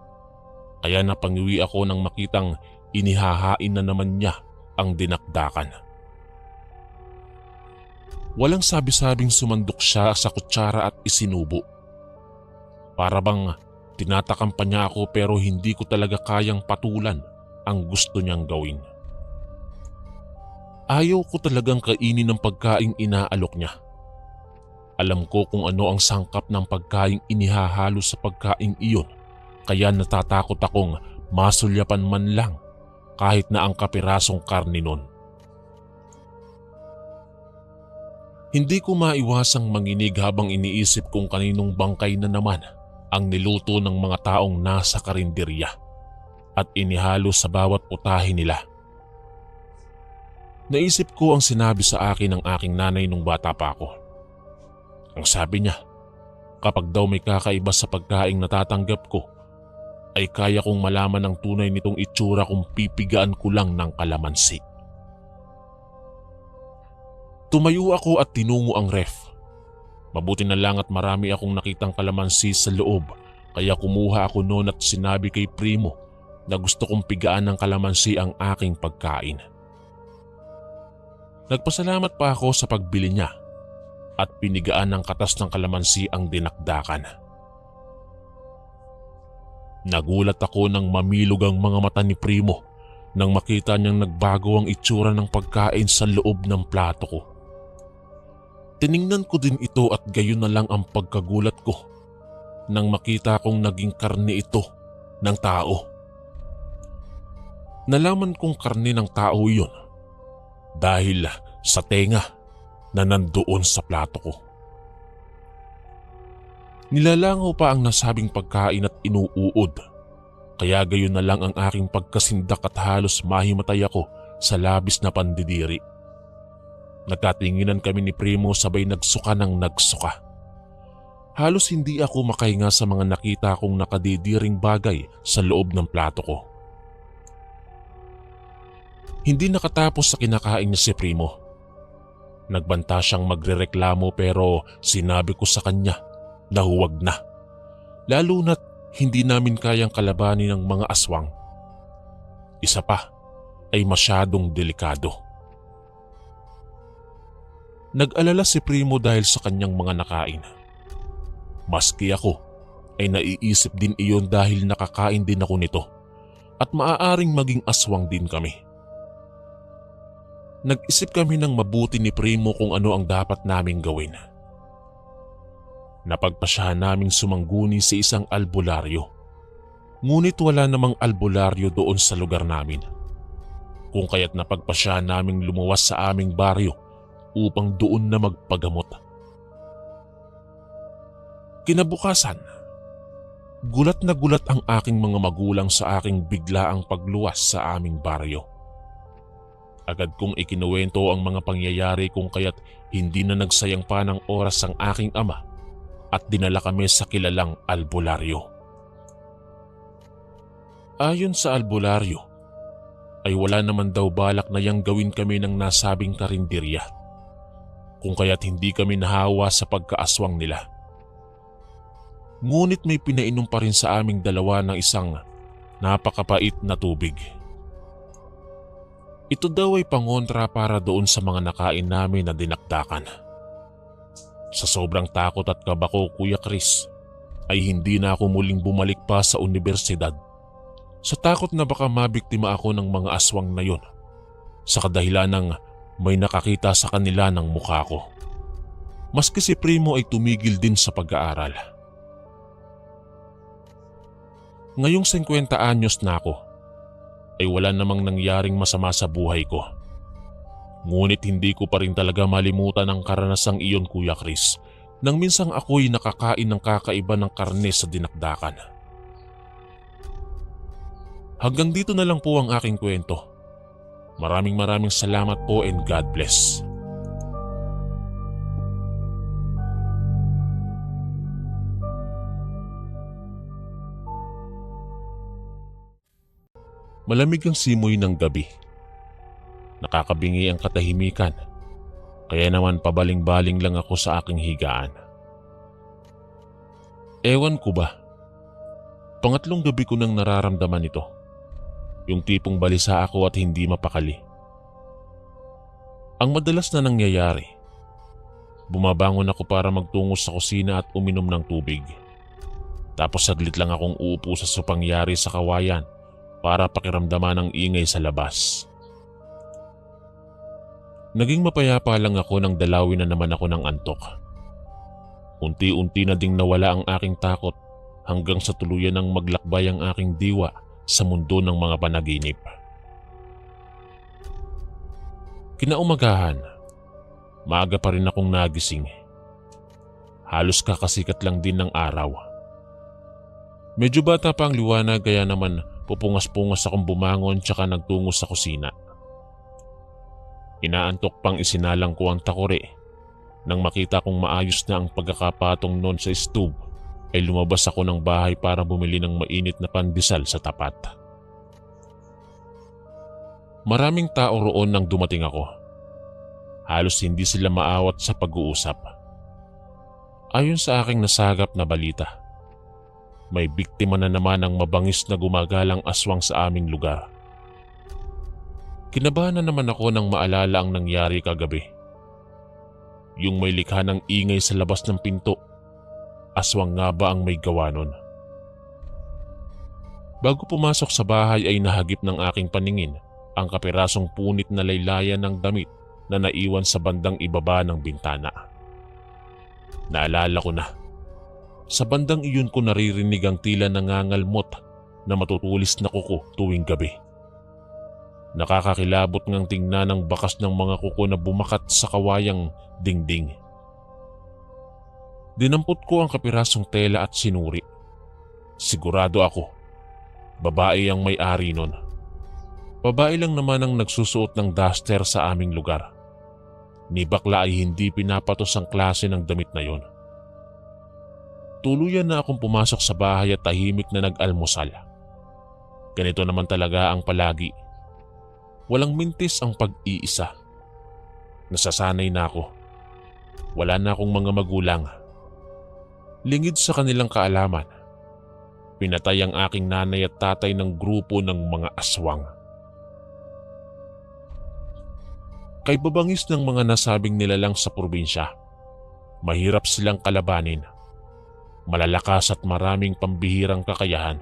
Kaya napangiwi ako nang makitang inihahain na naman niya ang dinakdakan. Walang sabi-sabing sumandok siya sa kutsara at isinubo. Para bang tinatakam pa niya ako pero hindi ko talaga kayang patulan ang gusto niyang gawin. Ayaw ko talagang kainin ng pagkaing inaalok niya. Alam ko kung ano ang sangkap ng pagkaing inihahalo sa pagkaing iyon, kaya natatakot akong masulyapan man lang kahit na ang kapirasong karne nun. Hindi ko maiwasang manginig habang iniisip kung kaninong bangkay na naman ang niluto ng mga taong nasa karinderya at inihalo sa bawat putahe nila. Naisip ko ang sinabi sa akin ng aking nanay nung bata pa ako. Ang sabi niya, kapag daw may kakaiba sa pagkaing natatanggap ko, ay kaya kong malaman ang tunay nitong itsura kung pipigaan ko lang ng kalamansi. Tumayo ako at tinungo ang ref. Mabuti na lang at marami akong nakitang kalamansi sa loob, kaya kumuha ako noon at sinabi kay Primo na gusto kong pigaan ng kalamansi ang aking pagkain. Nagpasalamat pa ako sa pagbili niya at pinigaan ng katas ng kalamansi ang dinakdakan. Nagulat ako nang mamilog ang mga mata ni Primo nang makita niyang nagbago ang itsura ng pagkain sa loob ng plato ko. Tiningnan ko din ito at gayon na lang ang pagkagulat ko nang makita kong naging karne ito ng tao. Nalaman kong karne ng tao iyon dahil sa tenga na nandoon sa plato ko. Nilalangaw pa ang nasabing pagkain at inuuod, kaya gayon na lang ang aking pagkasindak at halos mahimatay ako sa labis na pandidiri. Nagkatinginan kami ni Primo sabay nagsuka ng nagsuka. Halos hindi ako makahinga sa mga nakita kong nakadidiring bagay sa loob ng plato ko. Hindi nakatapos sa kinakain niya si Primo. Nagbanta siyang magrereklamo pero sinabi ko sa kanya na huwag na. Lalo na't hindi namin kayang kalabanin ng mga aswang. Isa pa, ay masyadong delikado. Nag-alala si Primo dahil sa kanyang mga nakain. Maski ako ay naiisip din iyon dahil nakakain din ako nito at maaaring maging aswang din kami. Nag-isip kami ng mabuti ni Primo kung ano ang dapat naming gawin. Napagpasyahan naming sumangguni sa isang albularyo. Ngunit wala namang albularyo doon sa lugar namin. Kung kaya't napagpasyahan naming lumuwas sa aming baryo upang doon na magpagamot. Kinabukasan, gulat na gulat ang aking mga magulang sa aking biglaang pagluwas sa aming baryo. Agad kong ikinuwento ang mga pangyayari kung kaya't hindi na nagsayang pa ng oras ang aking ama at dinala kami sa kilalang albularyo. Ayon sa albularyo, ay wala naman daw balak na yang gawin kami ng nasabing karinderya, kung kaya't hindi kami nahawa sa pagkaaswang nila. Ngunit may pinainom pa rin sa aming dalawa ng isang napakapait na tubig. Ito daw ay pangontra para doon sa mga nakain namin na dinakdakan. Sa sobrang takot at kaba ko, Kuya Chris, ay hindi na ako muling bumalik pa sa universidad. Sa takot na baka mabiktima ako ng mga aswang na yon, sa kadahilan ng may nakakita sa kanila ng mukha ko. Maski si Primo ay tumigil din sa pag-aaral. Ngayong 50 anyos na ako, ay wala namang nangyaring masama sa buhay ko. Ngunit hindi ko pa rin talaga malimutan ang karanasang iyon, Kuya Chris, nang minsang ako'y nakakain ng kakaiba ng karne sa dinakdakan. Hanggang dito na lang po ang aking kwento. Maraming salamat po and God bless. Malamig ang simoy ng gabi. Nakakabingi ang katahimikan, kaya naman pabaling-baling lang ako sa aking higaan. Ewan ko ba, pangatlong gabi ko nang nararamdaman ito. Yung tipong balisa ako at hindi mapakali. Ang madalas na nangyayari, bumabangon ako para magtungo sa kusina at uminom ng tubig. Tapos saglit lang akong uupo sa supangyari sa kawayan para pakiramdaman ang ingay sa labas. Naging mapayapa lang ako nang dalawin na naman ako ng antok. Unti-unti na ding nawala ang aking takot hanggang sa tuluyan ng maglakbay ang aking diwa sa mundo ng mga panaginip. Kinaumagahan, maaga pa rin akong nagising. Halos kakasikat lang din ng araw. Medyo bata pa ang liwanag kaya naman pupungas-pungas akong bumangon tsaka nagtungo sa kusina. Inaantok pang isinalang ko ang takore. Nang makita kong maayos na ang pagkakapatong noon sa stove, ay lumabas ako ng bahay para bumili ng mainit na pandesal sa tapat. Maraming tao roon nang dumating ako. Halos hindi sila maawat sa pag-uusap. Ayon sa aking nasagap na balita, may biktima na naman ng mabangis na gumagalang aswang sa aming lugar. Kinabahan na naman ako nang maalala ang nangyari kagabi. Yung may likha ng ingay sa labas ng pinto, aswang nga ba ang may gawa nun? Bago pumasok sa bahay ay nahagip ng aking paningin ang kapirasong punit na laylayan ng damit na naiwan sa bandang ibaba ng bintana. Naalala ko na, sa bandang iyon ko naririnig ang tila nangangalmot na matutulis na kuko tuwing gabi. Nakakakilabot ngang tingnan ang bakas ng mga kuko na bumakat sa kawayang dingding. Dinampot ko ang kapirasong tela at sinuri. Sigurado ako, babae ang may-ari nun. Babae lang naman ang nagsusuot ng duster sa aming lugar. Ni bakla ay hindi pinapatos ang klase ng damit na yon. Tuluyan na akong pumasok sa bahay at tahimik na nag-almusal. Ganito naman talaga ang palagi. Walang mintis ang pag-iisa. Nasasanay na ako. Wala na akong mga magulang. Lingid sa kanilang kaalaman, pinatay ang aking nanay at tatay ng grupo ng mga aswang. Kay babangis ng mga nasabing nilalang sa probinsya, mahirap silang kalabanin. Malalakas at maraming pambihirang kakayahan.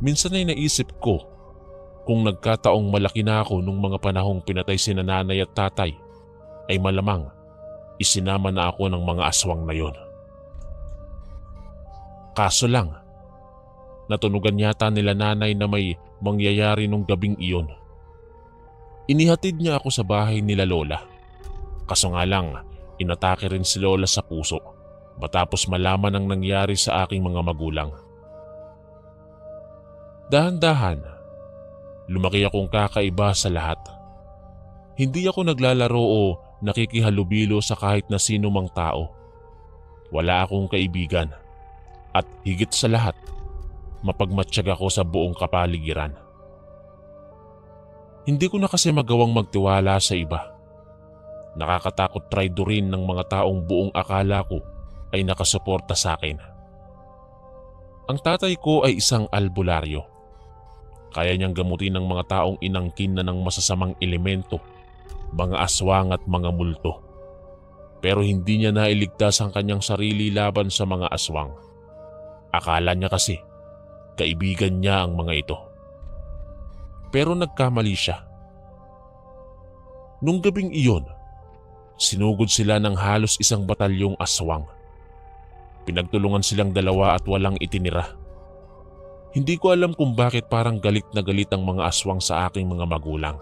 Minsan ay naisip ko kung nagkataong malaki na ako nung mga panahong pinatay sina nanay at tatay, ay malamang isinama na ako ng mga aswang na yon. Kaso lang, natunugan yata nila nanay na may mangyayari nung gabing iyon. Inihatid niya ako sa bahay nila lola. Kaso nga lang, inatake rin si lola sa puso matapos malaman ang nangyari sa aking mga magulang. Dahan-dahan, lumaki akong kakaiba sa lahat. Hindi ako naglalaro o nakikihalubilo sa kahit na sino mang tao. Wala akong kaibigan. At higit sa lahat, mapagmatsyag ako sa buong kapaligiran. Hindi ko na kasi magawang magtiwala sa iba. Nakakatakot traidorin ng mga taong buong akala ko ay nakasuporta sa akin. Ang tatay ko ay isang albularyo. Kaya niyang gamutin ng mga taong inangkin na ng masasamang elemento, mga aswang at mga multo. Pero hindi niya nailigtas ang kanyang sarili laban sa mga aswang. Akala niya kasi, kaibigan niya ang mga ito. Pero nagkamali siya. Nung gabing iyon, sinugod sila ng halos isang batalyong aswang. Pinagtulungan silang dalawa at walang itinira. Hindi ko alam kung bakit parang galit na galit ang mga aswang sa aking mga magulang.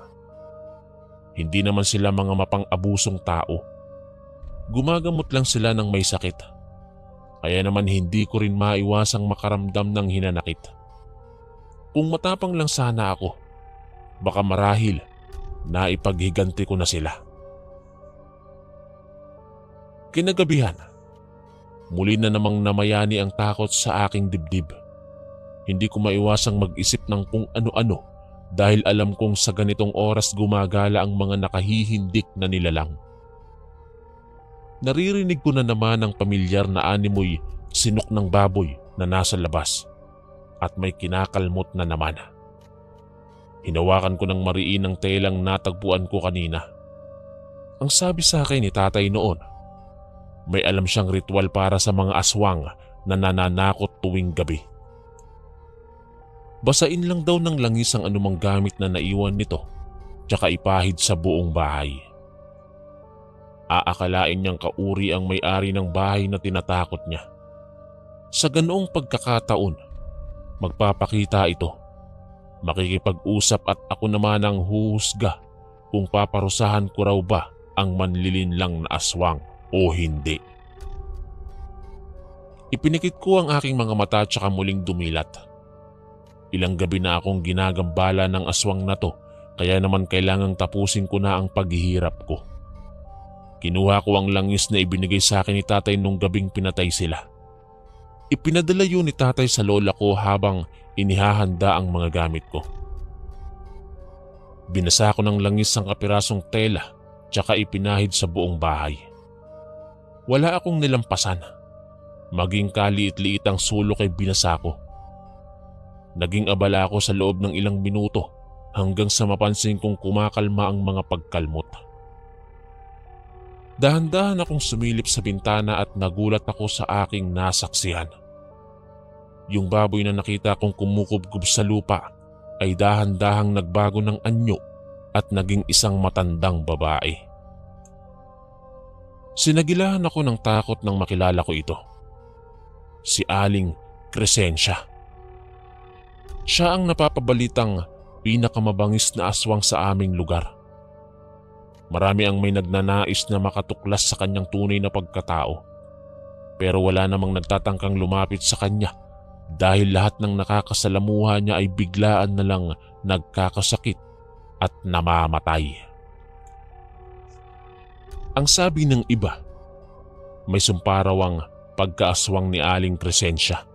Hindi naman sila mga mapang-abusong tao. Gumagamot lang sila ng may sakit. Kaya naman hindi ko rin maiwasang makaramdam ng hinanakit. Kung matapang lang sana ako, baka marahil naipaghiganti ko na sila. Kinagabihan, muli na namang namayani ang takot sa aking dibdib. Hindi ko maiwasang mag-isip ng kung ano-ano dahil alam kong sa ganitong oras gumagala ang mga nakahihindik na nilalang. Naririnig ko na naman ang pamilyar na animoy sinok ng baboy na nasa labas at may kinakalmot na naman. Hinawakan ko ng mariin ang telang natagpuan ko kanina. Ang sabi sa akin ni tatay noon, may alam siyang ritual para sa mga aswang na nananakot tuwing gabi. Basain lang daw ng langis ang anumang gamit na naiwan nito tsaka ipahid sa buong bahay. Aakalain niyang kauri ang may-ari ng bahay na tinatakot niya. Sa ganoong pagkakataon, magpapakita ito. Makikipag-usap at ako naman ang huhusga kung paparusahan ko raw ba ang manlilinlang na aswang o hindi. Ipinikit ko ang aking mga mata tsaka muling dumilat. Ilang gabi na akong ginagambala ng aswang na to, kaya naman kailangang tapusin ko na ang paghihirap ko. Kinuha ko ang langis na ibinigay sa akin ni tatay nung gabing pinatay sila. Ipinadala yun ni tatay sa lola ko habang inihahanda ang mga gamit ko. Binasa ko ng langis ang kapirasong tela tsaka ipinahid sa buong bahay. Wala akong nilampasan. Maging kaliit-liit ang sulok ay binasa ko. Naging abala ako sa loob ng ilang minuto hanggang sa mapansin kong kumakalma ang mga pagkalmot. Dahan-dahan akong sumilip sa bintana at nagulat ako sa aking nasaksihan. Yung baboy na nakita kong kumukubkub sa lupa ay dahan-dahang nagbago ng anyo at naging isang matandang babae. Sinagilahan ako ng takot nang makilala ko ito. Si Aling Crescencia. Siya ang napapabalitang pinakamabangis na aswang sa aming lugar. Marami ang may nagnanais na makatuklas sa kanyang tunay na pagkatao. Pero wala namang nagtatangkang lumapit sa kanya dahil lahat ng nakakasalamuha niya ay biglaan na lang nagkakasakit at namamatay. Ang sabi ng iba, may sumpa raw ang pagkaaswang ni Aling Crescencia.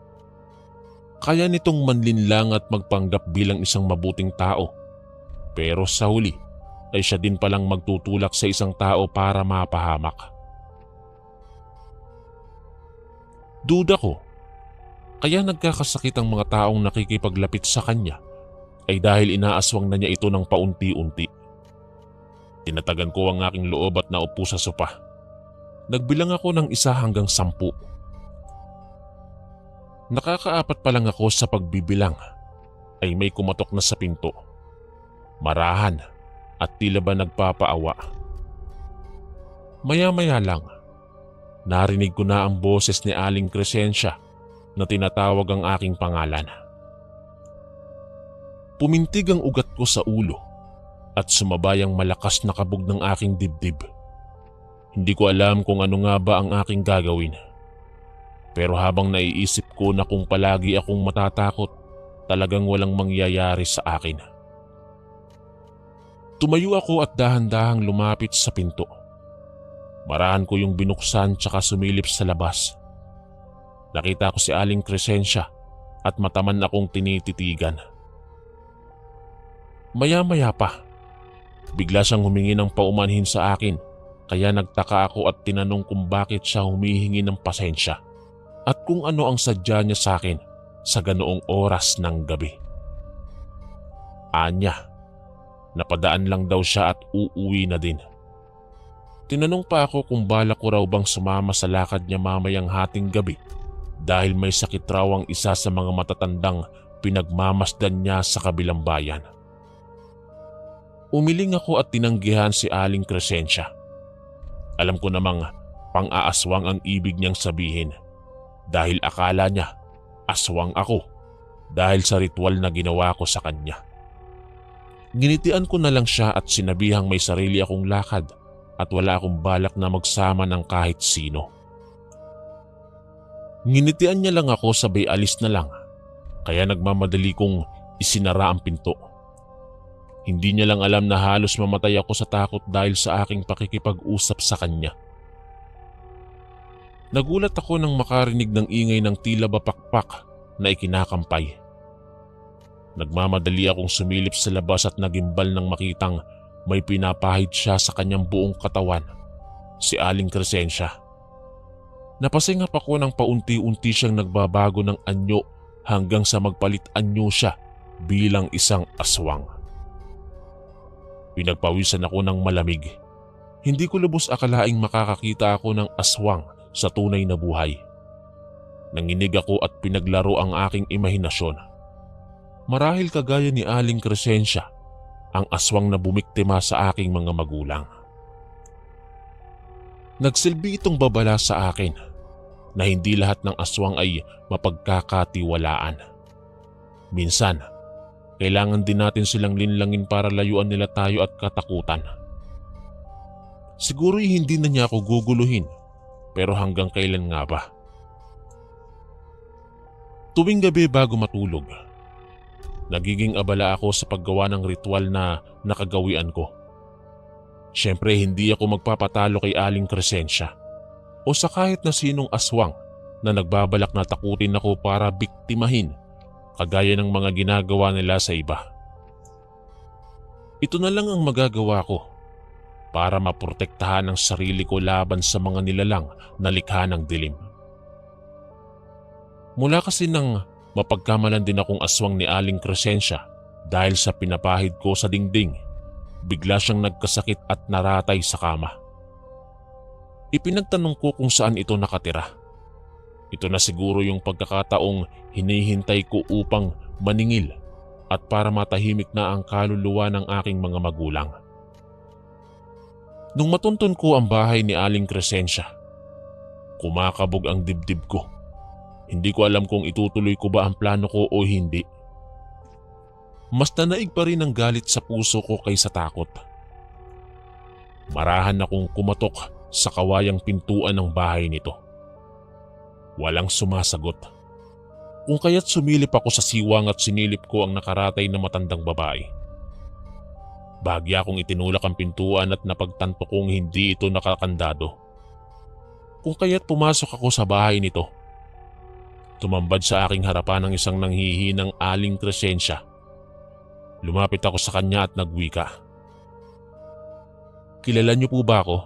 Kaya nitong manlinlang at magpanggap bilang isang mabuting tao. Pero sa huli ay siya din palang magtutulak sa isang tao para mapahamak. Duda ko, kaya nagkakasakit ang mga taong nakikipaglapit sa kanya ay dahil inaaswang na niya ito ng paunti-unti. Tinatagan ko ang aking loob at naupo sa sopa. Nagbilang ako ng 1 hanggang 10. Nakakaapat pa lang ako sa pagbibilang ay may kumatok na sa pinto. Marahan at tila ba nagpapaawa. Maya-maya lang, narinig ko na ang boses ni Aling Crescencia na tinatawag ang aking pangalan. Pumintig ang ugat ko sa ulo at sumabay ang malakas na kabog ng aking dibdib. Hindi ko alam kung ano nga ba ang aking gagawin. Pero habang naiisip ko na kung palagi akong matatakot, talagang walang mangyayari sa akin. Tumayo ako at dahan-dahang lumapit sa pinto. Marahan ko yung binuksan tsaka sumilip sa labas. Nakita ko si Aling Crescencia at mataman akong tinititigan. Maya-maya pa, bigla siyang humingi ng paumanhin sa akin, kaya nagtaka ako at tinanong kung bakit siya humihingi ng pasensya at kung ano ang sadya niya sa akin sa ganoong oras ng gabi. Anya, napadaan lang daw siya at uuwi na din. Tinanong pa ako kung balak ko raw bang sumama sa lakad niya mamayang hating gabi dahil may sakit raw ang isa sa mga matatandang pinagmamasdan niya sa kabilang bayan. Umiling ako at tinanggihan si Aling Crescencia. Alam ko namang pang-aaswang ang ibig niyang sabihin dahil akala niya aswang ako dahil sa ritual na ginawa ko sa kanya. Ginitian ko na lang siya at sinabihang may sarili akong lakad at wala akong balak na magsama ng kahit sino. Nginitian niya lang ako sabay alis na lang, kaya nagmamadali kong isinara ang pinto. Hindi niya lang alam na halos mamatay ako sa takot dahil sa aking pakikipag-usap sa kanya. Nagulat ako nang makarinig ng ingay ng tila bapakpak na ikinakampay. Nagmamadali akong sumilip sa labas at nagimbal nang makitang may pinapahid siya sa kanyang buong katawan, si Aling Crescencia. Napasingap ako nang paunti-unti siyang nagbabago ng anyo hanggang sa magpalit anyo siya bilang isang aswang. Pinagpawisan ako ng malamig. Hindi ko lubos akalaing makakakita ako ng aswang sa tunay na buhay. Nanginig ako at pinaglaro ang aking imahinasyon. Marahil kagaya ni Aling Crescencia, ang aswang na bumiktima sa aking mga magulang. Nagsilbi itong babala sa akin na hindi lahat ng aswang ay mapagkakatiwalaan. Minsan, kailangan din natin silang linlangin para layuan nila tayo at katakutan. Siguro'y hindi na niya ako guguluhin, pero hanggang kailan nga ba? Tuwing gabi bago matulog, nagiging abala ako sa paggawa ng ritual na nakagawian ko. Siyempre hindi ako magpapatalo kay Aling Crescencia o sa kahit na sinong aswang na nagbabalak na takutin ako para biktimahin kagaya ng mga ginagawa nila sa iba. Ito na lang ang magagawa ko para maprotektahan ang sarili ko laban sa mga nilalang na likha ng dilim. Mula kasi nang mapagkamalan din akong aswang ni Aling Crescencia dahil sa pinapahid ko sa dingding, bigla siyang nagkasakit at naratay sa kama. Ipinagtanong ko kung saan ito nakatira. Ito na siguro yung pagkakataong hinihintay ko upang maningil at para matahimik na ang kaluluwa ng aking mga magulang. Nung matuntun ko ang bahay ni Aling Crescencia, kumakabog ang dibdib ko. Hindi ko alam kung itutuloy ko ba ang plano ko o hindi. Mas nanaig pa rin ang galit sa puso ko kaysa takot. Marahan akong kumatok sa kawayang pintuan ng bahay nito. Walang sumasagot. Kung kaya't sumilip ako sa siwang at sinilip ko ang nakaratay na matandang babae. Bahagya akong itinulak ang pintuan at napagtanto kong hindi ito nakakandado. Kung kaya't pumasok ako sa bahay nito. Tumambad sa aking harapan ang isang nanghihinang Aling Crescencia. Lumapit ako sa kanya at nagwika. Kilala niyo po ba ako?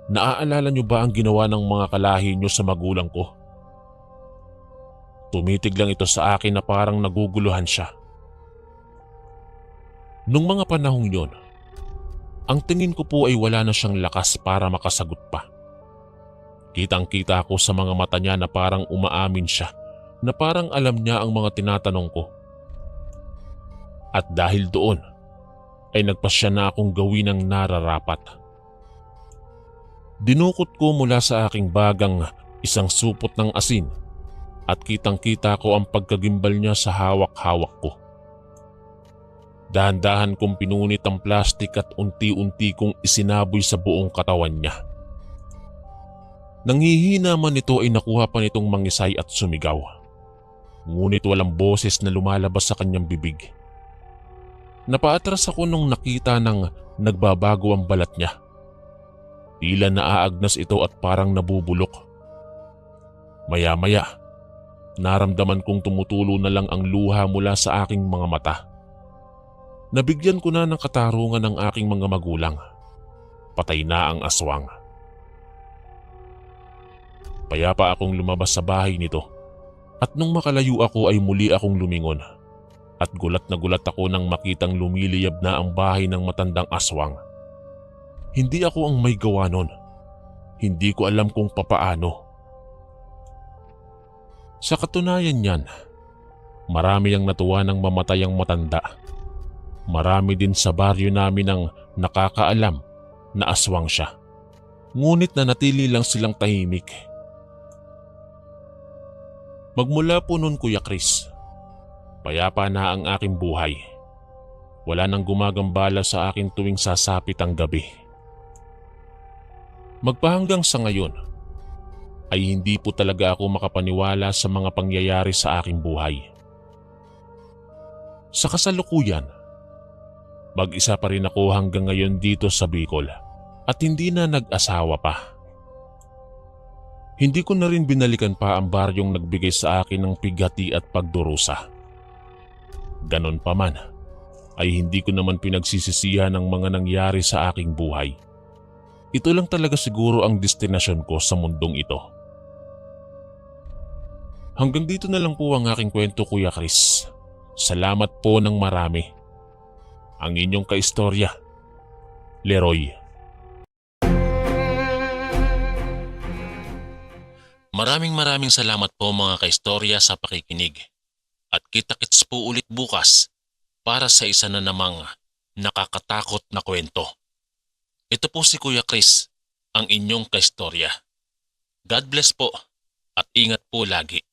Naaalala niyo ba ang ginawa ng mga kalahi niyo sa magulang ko? Tumitig lang ito sa akin na parang naguguluhan siya. Nung mga panahong yon, Ang tingin ko po ay wala na siyang lakas para makasagot pa. Kitang-kita ako sa mga mata niya na parang umaamin siya, na parang alam niya ang mga tinatanong ko. At dahil doon, ay nagpasya na akong gawin ang nararapat. Dinukot ko mula sa aking bagang isang supot ng asin at kitang-kita ko ang pagkagimbal niya sa hawak-hawak ko. Dahan-dahan kong pinunit ang plastik at unti-unti kong isinaboy sa buong katawan niya. Nanghihina man ito ay nakuha pa nitong mangisay at sumigaw. Ngunit walang boses na lumalabas sa kanyang bibig. Napaatras ako nung nakita ng nagbabago ang balat niya. Tila naaagnas ito at parang nabubulok. Maya-maya, naramdaman kong tumutulo na lang ang luha mula sa aking mga mata. Nabigyan ko na ng katarungan ng aking mga magulang. Patay na ang aswang. Payapa akong lumabas sa bahay nito at nung makalayo ako ay muli akong lumingon. At gulat na gulat ako nang makitang lumiliyab na ang bahay ng matandang aswang. Hindi ako ang may gawa nun. Hindi ko alam kung papaano. Sa katunayan niyan, marami ang natuwa ng mamatay ang matanda. Marami din sa baryo namin ang nakakaalam na aswang siya. Ngunit nanatili lang silang tahimik. Magmula po nun, Kuya Chris, payapa na ang aking buhay. Wala nang gumagambala sa akin tuwing sasapit ang gabi. Magpahanggang sa ngayon, ay hindi po talaga ako makapaniwala sa mga pangyayari sa aking buhay. Sa kasalukuyan, mag-isa pa rin ako hanggang ngayon dito sa Bicol at hindi na nag-asawa pa. Hindi ko na rin binalikan pa ang baryong nagbigay sa akin ng pigati at pagdurusa. Ganon pa man, ay hindi ko naman pinagsisisihan ang mga nangyari sa aking buhay. Ito lang talaga siguro ang destinasyon ko sa mundong ito. Hanggang dito na lang po ang aking kwento, Kuya Chris. Salamat po ng marami. Ang inyong kaistorya, Leroy. Maraming salamat po mga kaistorya sa pakikinig. At kita-kits po ulit bukas para sa isa na namang nakakatakot na kwento. Ito po si Kuya Chris, ang inyong kaistorya. God bless po at ingat po lagi.